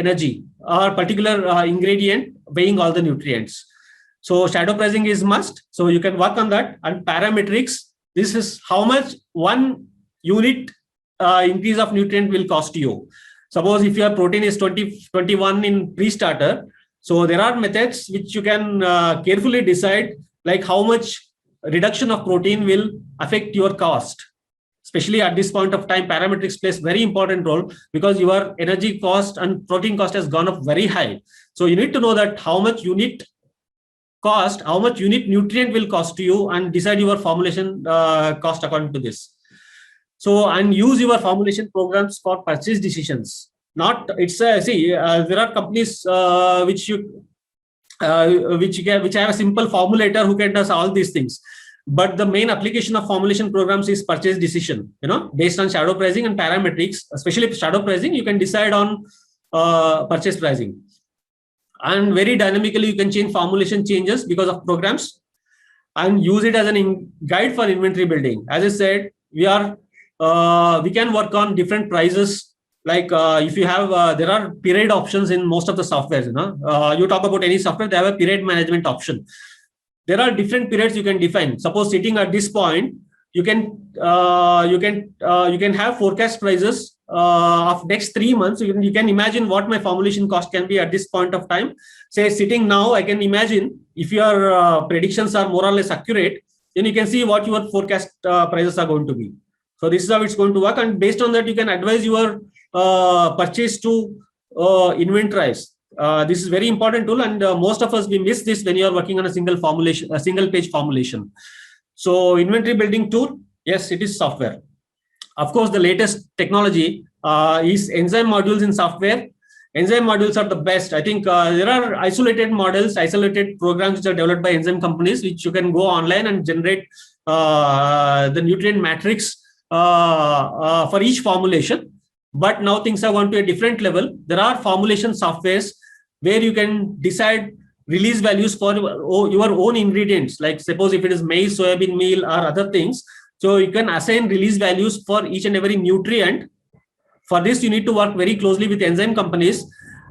B: energy or particular ingredient weighing all the nutrients. So shadow pricing is must. So you can work on that. And parametrics, this is how much one unit increase of nutrient will cost you. Suppose if your protein is 21 in pre-starter, so there are methods which you can carefully decide, like how much reduction of protein will affect your cost. Especially at this point of time, parametrics plays very important role, because your energy cost and protein cost has gone up very high. So you need to know that how much unit cost, how much unit nutrient will cost you, and decide your formulation cost according to this. So, and use your formulation programs for purchase decisions. Not it's there are companies which have a simple formulator who can do all these things. But the main application of formulation programs is purchase decision, based on shadow pricing and parametrics. Especially shadow pricing, you can decide on purchase pricing. And very dynamically, you can change formulation changes because of programs, and use it as an guide for inventory building. As I said, we can work on different prices. Like if you have, there are period options in most of the softwares. You talk about any software, they have a period management option. There are different periods you can define. Suppose sitting at this point, you can have forecast prices of next 3 months. You can imagine what my formulation cost can be at this point of time. Say sitting now, I can imagine if your predictions are more or less accurate, then you can see what your forecast prices are going to be. So this is how it's going to work, and based on that, you can advise your purchase to inventorize. This is very important tool, and most of us, we miss this when you are working on a single page formulation. So inventory building tool, yes, it is software. Of course, the latest technology is enzyme modules in software. Enzyme modules are the best. I think there are isolated models, isolated programs which are developed by enzyme companies, which you can go online and generate the nutrient matrix for each formulation. But now things have gone to a different level. There are formulation softwares where you can decide release values for your own ingredients. Like suppose if it is maize, soybean meal, or other things. So you can assign release values for each and every nutrient. For this, you need to work very closely with enzyme companies,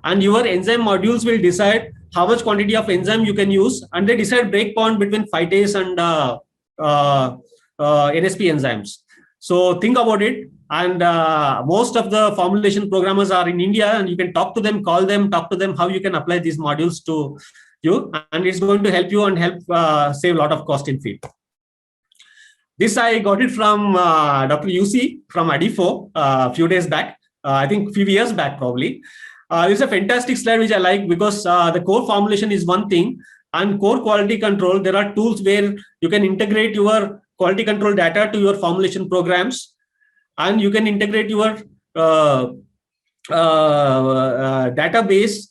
B: and your enzyme modules will decide how much quantity of enzyme you can use, and they decide breakpoint between phytase and NSP enzymes. So think about it. And most of the formulation programmers are in India, and you can talk to them, call them, talk to them how you can apply these modules to you, and it's going to help you and help save a lot of cost in feed. This I got it from Dr. UC from Adifo a few days back, I think a few years back probably. This is a fantastic slide which I like, because the core formulation is one thing, and core quality control, there are tools where you can integrate your quality control data to your formulation programs, and you can integrate your database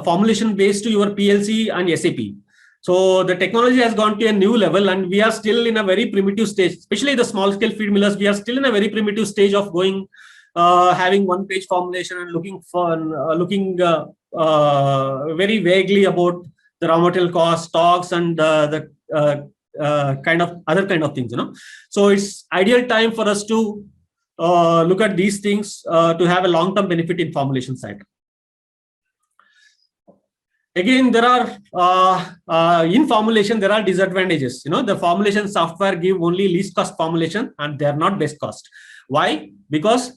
B: formulation base to your PLC and SAP. So the technology has gone to a new level, and we are still in a very primitive stage, especially the small scale feed millers. We are still in a very primitive stage of going, having one page formulation and looking very vaguely about the raw material cost, stocks, and the other kind of things, So it's ideal time for us to look at these things to have a long-term benefit in formulation side. Again, there are in formulation, there are disadvantages. The formulation software give only least cost formulation, and they are not best cost. Why? Because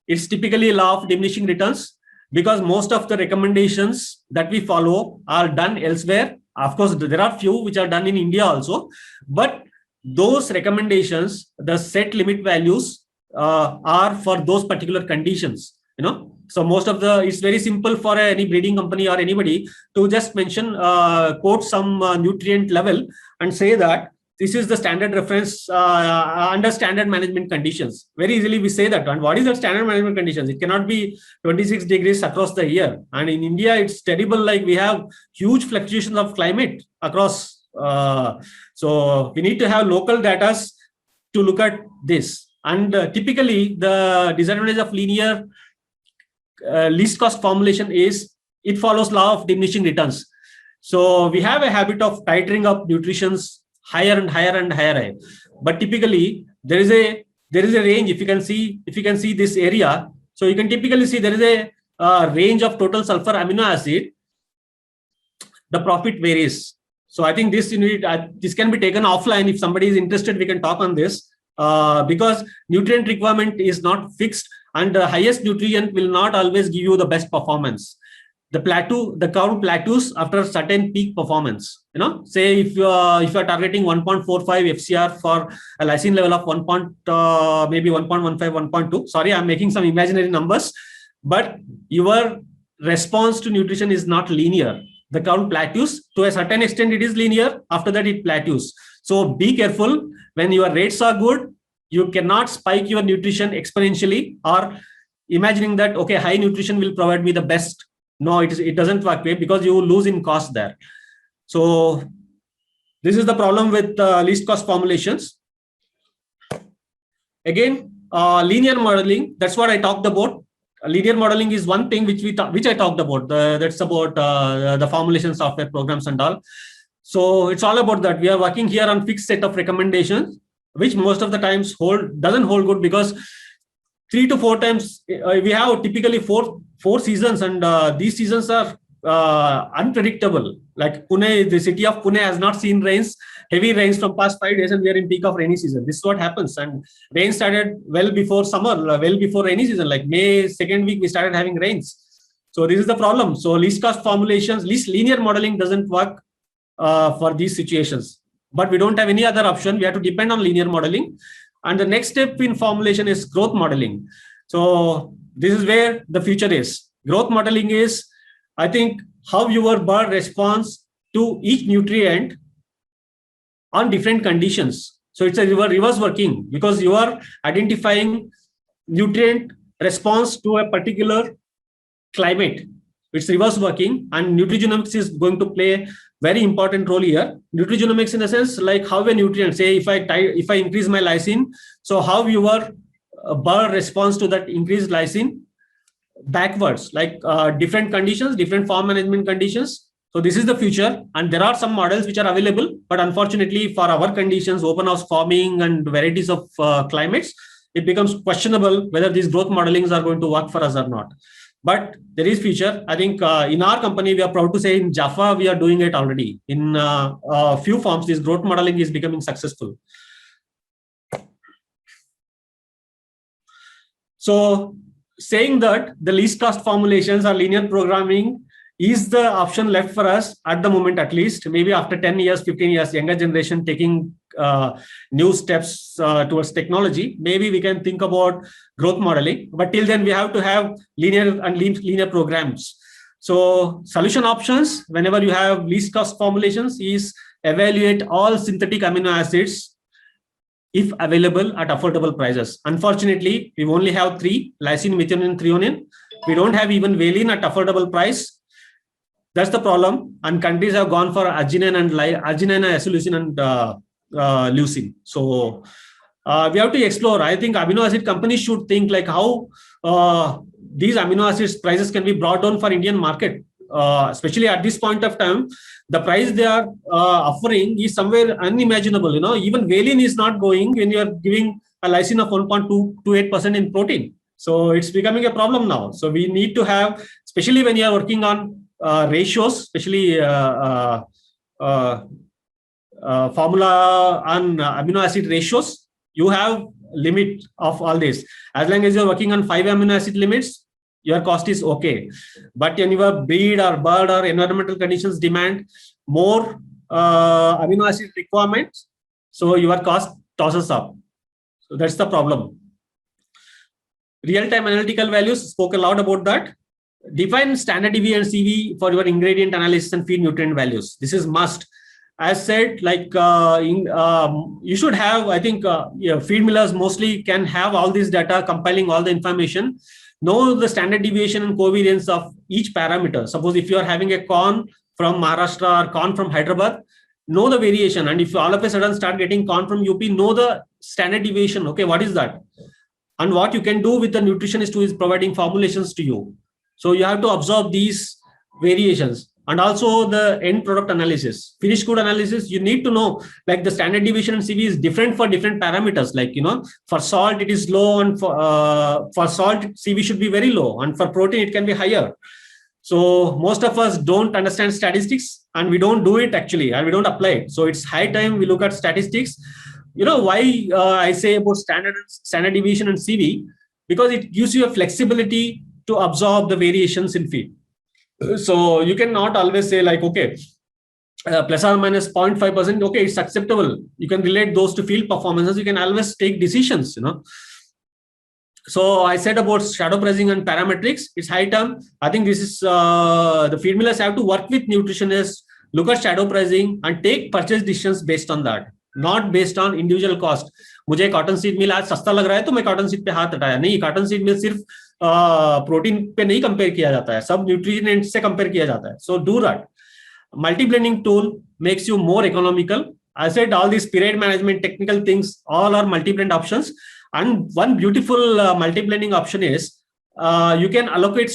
B: it's typically law of diminishing returns, because most of the recommendations that we follow are done elsewhere. Of course, there are few which are done in India also, but those recommendations, the set limit values are for those particular conditions, So most of it's very simple for any breeding company or anybody to just mention, quote some nutrient level and say that this is the standard reference under standard management conditions. Very easily we say that. And what is the standard management conditions? It cannot be 26 degrees across the year. And in India, it's terrible. Like we have huge fluctuations of climate across. So we need to have local data to look at this. And typically the disadvantage of linear least cost formulation is it follows law of diminishing returns. So we have a habit of tightening up nutritions higher and higher and higher. But typically there is a range. If you can see this area, so you can typically see there is a range of total sulfur amino acid. The profit varies. So I think this this can be taken offline. If somebody is interested, we can talk on this because nutrient requirement is not fixed, and the highest nutrient will not always give you the best performance. The curve plateaus after a certain peak performance. Say if you are targeting 1.45 FCR for a lysine level of maybe 1.15, 1.2. Sorry, I'm making some imaginary numbers, but your response to nutrition is not linear. The curve plateaus. To a certain extent, it is linear. After that, it plateaus. So be careful. When your rates are good, you cannot spike your nutrition exponentially or imagining that, okay, high nutrition will provide me the best. No, it doesn't work way because you lose in cost there. So this is the problem with least cost formulations. Again, linear modeling. That's what I talked about. Linear modeling is one thing which I talked about. That's about the formulation software programs and all. So it's all about that. We are working here on fixed set of recommendations, which most of the times doesn't hold good because 3 to 4 times we have typically four seasons, and these seasons are unpredictable. Like Pune, the city of Pune has not seen heavy rains from past 5 days, and we are in peak of rainy season. This is what happens. And rain started well before summer, well before rainy season. Like May 2nd week, we started having rains. So this is the problem. So least cost formulations, least linear modeling doesn't work for these situations. But we don't have any other option. We have to depend on linear modeling. And the next step in formulation is growth modeling. So this is where the future is. Growth modeling is, I think, how your bird responds to each nutrient on different conditions. So it's a reverse working because you are identifying nutrient response to a particular climate. It's reverse working, and nutrigenomics is going to play very important role here. Nutrigenomics in the sense like how a nutrient, say if I increase my lysine, so how your bird responds to that increased lysine backwards, like different conditions, different farm management conditions. So this is the future, and there are some models which are available, but unfortunately for our conditions, open house farming and varieties of climates, it becomes questionable whether these growth modelings are going to work for us or not. But there is future. I think in our company, we are proud to say in Jaffa, we are doing it already. In a few farms, this growth modeling is becoming successful. So saying that the least cost formulations or linear programming is the option left for us at the moment, at least. Maybe after 10 years, 15 years, younger generation taking new steps towards technology, maybe we can think about growth modeling. But till then, we have to have linear programs. So solution options, whenever you have least cost formulations, is evaluate all synthetic amino acids if available at affordable prices. Unfortunately, we only have 3: lysine, methionine, threonine. We don't have even valine at affordable price. That's the problem. And countries have gone for arginine, isoleucine, and leucine. So we have to explore. I think amino acid companies should think like how these amino acids prices can be brought down for Indian market. Especially at this point of time, the price they are offering is somewhere unimaginable. Even valine is not going when you are giving a lysine of 1.28% in protein. So it's becoming a problem now. So we need to have, especially when you are working on ratios, especially formula and amino acid ratios, you have limit of all this. As long as you're working on 5 amino acid limits, your cost is okay. But when your breed or bird or environmental conditions demand more amino acid requirements, so your cost tosses up. So that's the problem. Real-time analytical values, spoke a lot about that. Define standard EV and CV for your ingredient analysis and feed nutrient values. This is must. as said, like you should have, I think, feed millers mostly can have all this data, compiling all the information, know the standard deviation and covariance of each parameter. Suppose if you are having a corn from Maharashtra or corn from Hyderabad, know the variation. And if you all of a sudden start getting corn from UP, know the standard deviation. Okay, what is that? And what you can do with the nutritionist who is providing formulations to you. So you have to absorb these variations. And also the end product analysis, finished good analysis. You need to know, like, the standard deviation in CV is different for different parameters. Like, for salt it is low, and for salt CV should be very low, and for protein it can be higher. So most of us don't understand statistics, and we don't do it actually, and we don't apply it. So it's high time we look at statistics. Why I say about standard deviation and CV, because it gives you a flexibility to absorb the variations in feed. So you cannot always say like, okay, plus or minus 0.5%, okay, it's acceptable. You can relate those to field performances. You can always take decisions, So I said about shadow pricing and parametrics. It's high time. I think this is the feed millers have to work with nutritionists, look at shadow pricing, and take purchase decisions based on that, not based on individual cost. मुझे cotton seed मिल आज सस्ता लग रहा है तो मैं cotton seed पे हाथ हटाया नहीं. कॉटन सीड मिल सिर्फ प्रोटीन पे नहीं कंपेयर किया जाता है, सब न्यूट्रिएंट से कंपेयर किया जाता है. So do that. Multi blending tool makes you more economical. I said all these period management technical things all are multi blend options. And one beautiful multi-blending option is you can allocate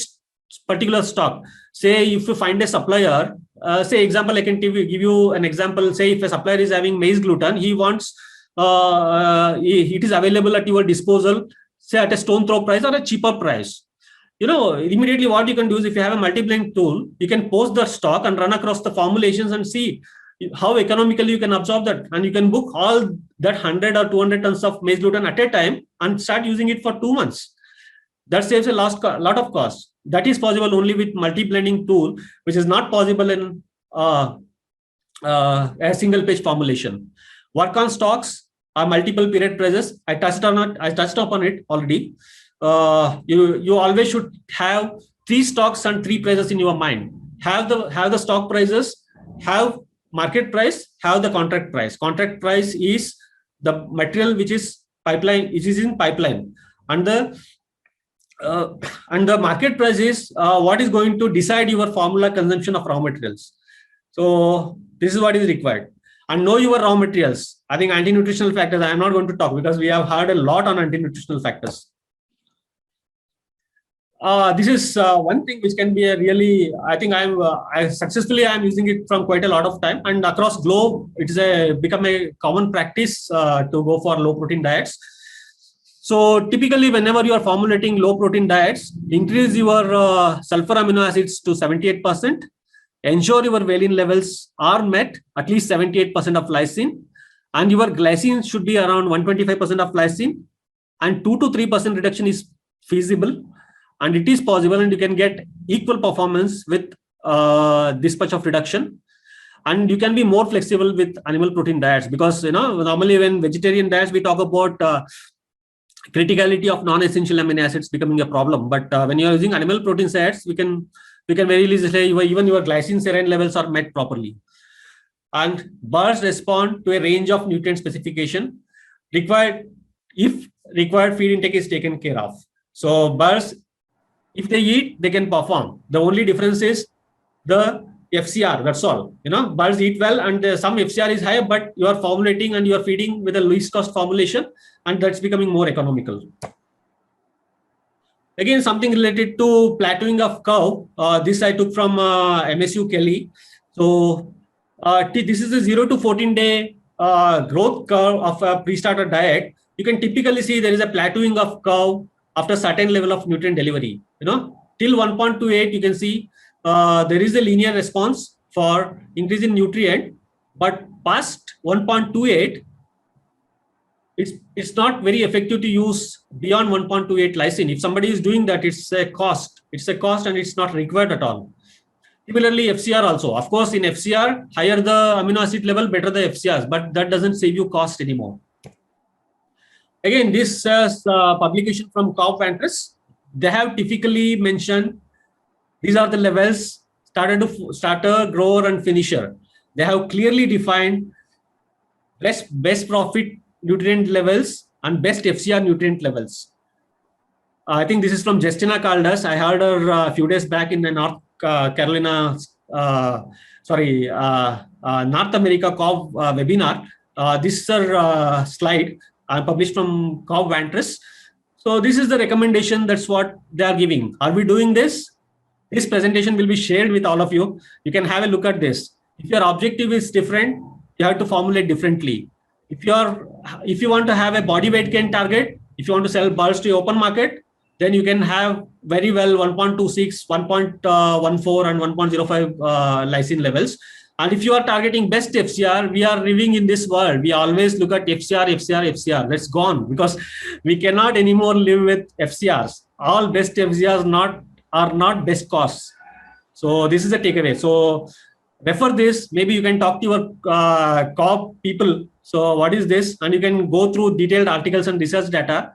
B: particular stock. Say if you find a supplier, say example, I can give you an example. Say if a supplier is having maize gluten, he wants, it is available at your disposal, say at a stone throw price or a cheaper price. Immediately what you can do is, if you have a multi-blend tool, you can post the stock and run across the formulations and see how economically you can absorb that, and you can book all that 100 or 200 tons of maize gluten at a time and start using it for 2 months. That saves a lot of cost. That is possible only with multi-blending tool, which is not possible in a single page formulation. Work on stocks are multiple period prices. I touched upon it already. You always should have 3 stocks and 3 prices in your mind. Have the stock prices, have market price, have the contract price. Contract price is the material which is in pipeline, and the market price is what is going to decide your formula consumption of raw materials. So this is what is required. And know your raw materials. I think anti-nutritional factors, I am not going to talk because we have heard a lot on anti-nutritional factors. This is one thing which can be a really, I think I'm using it from quite a lot of time, and across globe, it's become a common practice to go for low protein diets. So typically, whenever you are formulating low protein diets, increase your sulfur amino acids to 78%. Ensure your valine levels are met, at least 78% of lysine, and your glycine should be around 125% of lysine, and 2 to 3% reduction is feasible. And it is possible, and you can get equal performance with this much of reduction. And you can be more flexible with animal protein diets, because normally when vegetarian diets we talk about criticality of non-essential amino acids becoming a problem. But when you are using animal protein diets, we can very easily say even your glycine serine levels are met properly. And birds respond to a range of nutrient specification required if required feed intake is taken care of. So birds, if they eat, they can perform. The only difference is the FCR, that's all. Birds eat well, and some FCR is high, but you are formulating and you are feeding with a least cost formulation, and that's becoming more economical. Again, something related to plateauing of curve. This I took from MSU Kelly. So this is a 0 to 14 day growth curve of a pre-starter diet. You can typically see there is a plateauing of curve after certain level of nutrient delivery. Till 1.28, you can see there is a linear response for increase in nutrient, but past 1.28, it's not very effective to use beyond 1.28 lysine. If somebody is doing that, it's a cost. It's a cost, and it's not required at all. Similarly, FCR also. Of course, in FCR, higher the amino acid level, better the FCRs, but that doesn't save you cost anymore. Again, this is publication from Cow Pantries. They have typically mentioned these are the levels: starter, grower, and finisher. they have clearly defined best profit nutrient levels and best FCR nutrient levels. I think this is from Justina Caldas. I heard her a few days back in the North Carolina, North America COV webinar. This is her slide published from COV Vantris. So this is the recommendation. That's what they are giving. Are we doing this? This presentation will be shared with all of you. You can have a look at this. If your objective is different, you have to formulate differently. If you want to have a body weight gain target, if you want to sell bulks to the open market, then you can have very well 1.26, 1.14 and 1.05 lysine levels. And if you are targeting best FCR, we are living in this world. We always look at FCR. That's gone because we cannot anymore live with FCRs. All best FCRs are not best costs. So this is the takeaway. So refer this. Maybe you can talk to your COP people. So what is this? And you can go through detailed articles and research data,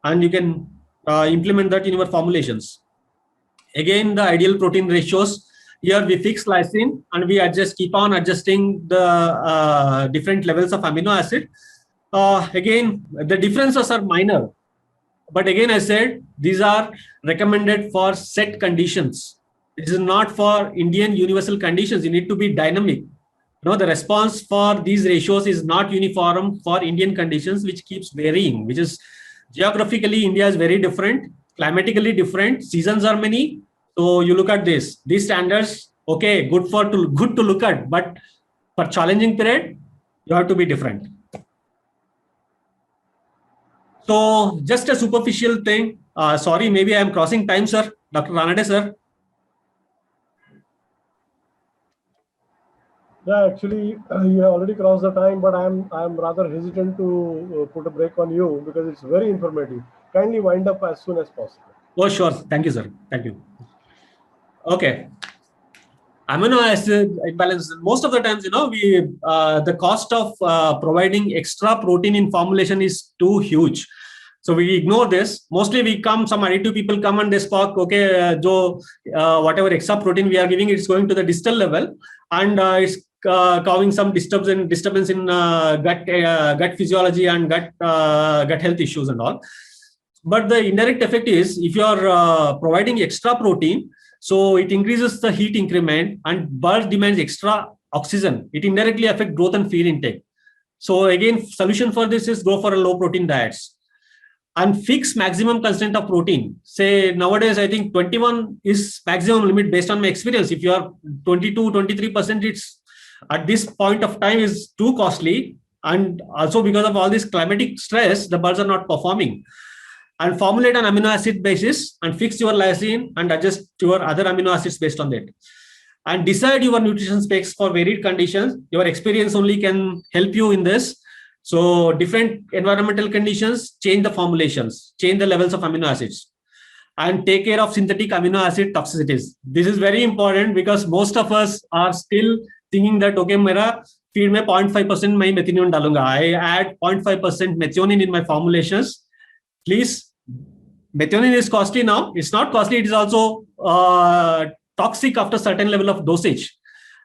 B: and you can implement that in your formulations. Again, the ideal protein ratios. Here we fix lysine and we keep on adjusting the different levels of amino acid. Again, the differences are minor. But again, I said, these are recommended for set conditions. This is not for Indian universal conditions. You need to be dynamic. The response for these ratios is not uniform for Indian conditions, which keeps varying, which is geographically, India is very different, climatically different, seasons are many. So you look at this, these standards, okay, good to look at, but for challenging period, you have to be different. So just a superficial thing. Sorry, maybe I am crossing time, sir. Dr. Ranade, sir.
A: Yeah, actually, you have already crossed the time, but I am rather hesitant to put a break on you because it's very informative. Kindly wind up as soon as possible.
B: Oh, sure. Thank you, sir. Thank you. Okay. Amino acid imbalance. Most of the times, the cost of providing extra protein in formulation is too huge. So we ignore this. Mostly some additive people come and they spoke, okay, whatever extra protein we are giving, it's going to the distal level and it's causing some disturbance in gut physiology and gut health issues and all. But the indirect effect is if you are providing extra protein, so it increases the heat increment and bulk demands extra oxygen. It indirectly affects growth and feed intake. So again, solution for this is go for a low protein diets and fix maximum content of protein. Say nowadays, I think 21 is maximum limit based on my experience. If you are 22, 23%, it's at this point of time is too costly. And also because of all this climatic stress, the bulks are not performing. And formulate an amino acid basis and fix your lysine and adjust your other amino acids based on that. And decide your nutrition specs for varied conditions. Your experience only can help you in this. So different environmental conditions, change the formulations, change the levels of amino acids, and take care of synthetic amino acid toxicities. This is very important because most of us are still thinking that, okay, mera feed mein 0.5% my methionine dalunga. I add 0.5% methionine in my formulations. Please, methionine is costly now. It's not costly. It is also toxic after certain level of dosage.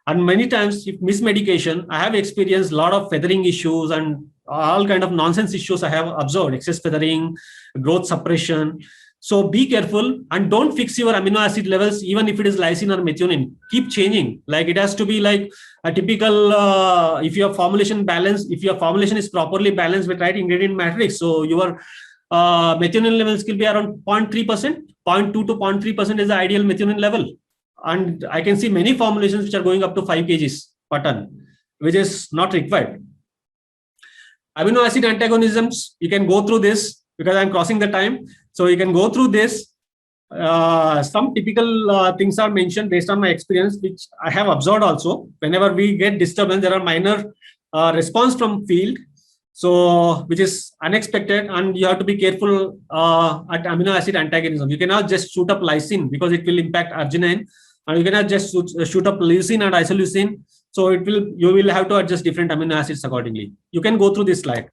B: And many times, if mismedication, I have experienced a lot of feathering issues and all kind of nonsense issues I have observed, excess feathering, growth suppression. So be careful and don't fix your amino acid levels, even if it is lysine or methionine. Keep changing. Like it has to be like a typical, if your formulation is properly balanced with right ingredient matrix. So your methionine levels will be around 0.3%, 0.2 to 0.3% is the ideal methionine level. And I can see many formulations which are going up to 5 kgs per ton, which is not required. Amino acid antagonisms, you can go through this because I'm crossing the time. So you can go through this. Some typical things are mentioned based on my experience, which I have observed also. Whenever we get disturbance, there are minor response from field. So, which is unexpected, and you have to be careful at amino acid antagonism. You cannot just shoot up lysine because it will impact arginine, and you cannot just shoot up leucine and isoleucine. So you will have to adjust different amino acids accordingly. You can go through this slide.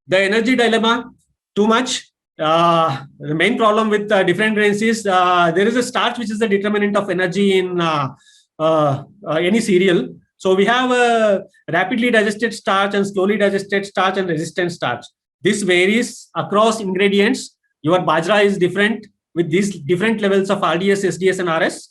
B: The energy dilemma, too much. The main problem with different grains is there is a starch which is the determinant of energy in any cereal. So we have a rapidly digested starch and slowly digested starch and resistant starch. This varies across ingredients. Your bajra is different with these different levels of RDS, SDS, and RS.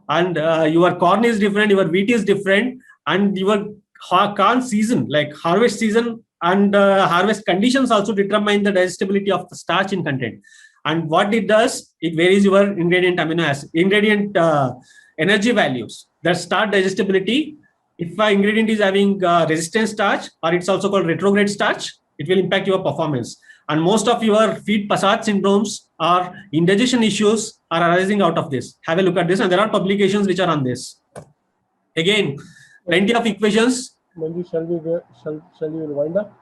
B: And your corn is different, your wheat is different, and your corn season, like harvest season and harvest conditions also determine the digestibility of the starch in content. And what it does, it varies your ingredient amino acid, ingredient energy values. The starch digestibility, if an ingredient is having resistant starch, or it's also called retrograde starch, it will impact your performance. And most of your feed passage syndromes or indigestion issues are arising out of this. Have a look at this, and there are publications which are on this. Again, plenty of equations.
A: Manju, shall we wind up?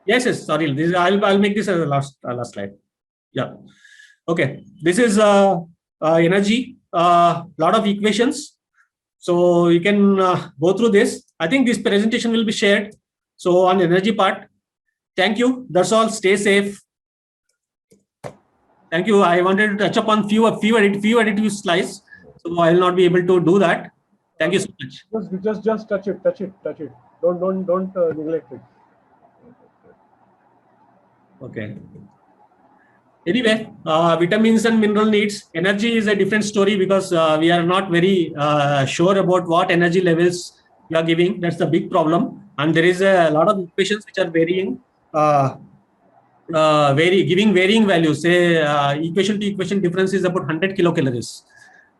B: Yes, yes. Sorry, this I'll make this as a last slide. Yeah. Okay. This is energy. Lot of equations. So you can go through this. I think this presentation will be shared. So on the energy part. Thank you. That's all. Stay safe. Thank you. I wanted to touch upon few additive slides, so I will not be able to do that. Thank you so much.
A: Just touch it. Don't neglect it.
B: Okay. Anyway, vitamins and mineral needs. Energy is a different story because we are not very sure about what energy levels we are giving. That's the big problem, and there is a lot of equations which are varying. Giving varying values. Say equation to equation difference is about 100 kilocalories.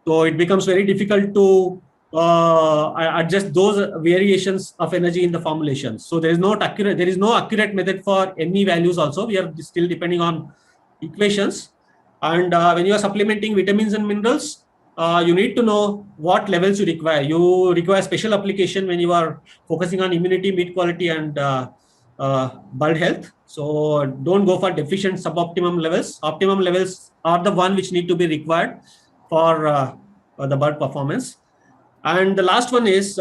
B: So it becomes very difficult to adjust those variations of energy in the formulation. So there is no accurate method for any values. Also, we are still depending on equations. And when you are supplementing vitamins and minerals, you need to know what levels you require. You require special application when you are focusing on immunity, meat quality, and bird health. So don't go for deficient suboptimum levels. Optimum levels are the one which need to be required for the bird performance. And the last one is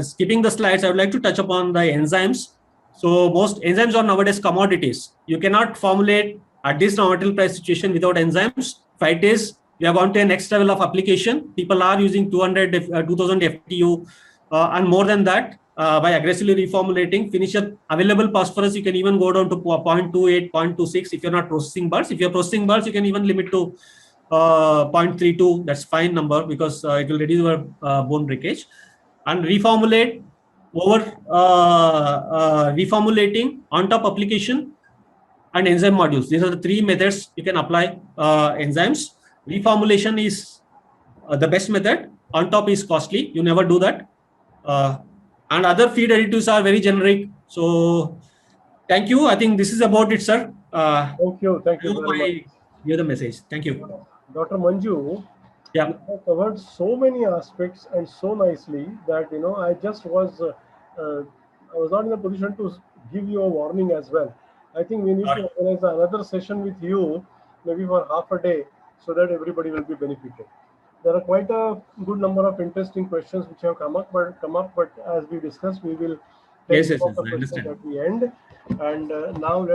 B: skipping the slides. I would like to touch upon the enzymes. So most enzymes are nowadays commodities. You cannot formulate at this raw material price situation without enzymes. Fight is we have gone to a next level of application. People are using 2000 FTU and more than that. By aggressively reformulating, finish up available phosphorus, you can even go down to 0.28, 0.26 if you're not processing birds. If you're processing birds, you can even limit to 0.32. That's fine number because it will reduce your bone breakage. And reformulate over reformulating on top application and enzyme modules. These are the three methods you can apply enzymes. Reformulation is the best method. On top is costly. You never do that. And other feed additives are very generic. So thank you. I think this is about it, sir.
A: Thank you. Thank you very much.
B: Hear the message. Thank you.
A: Dr. Manju,
B: yeah,
A: you have covered so many aspects and so nicely that I just was I was not in a position to give you a warning as well. I think we need to organize another session with you, maybe for half a day, so that everybody will be benefited. There are quite a good number of interesting questions which have come up, but as we discussed, we will take
B: yes,
A: the questions at the end. And now let's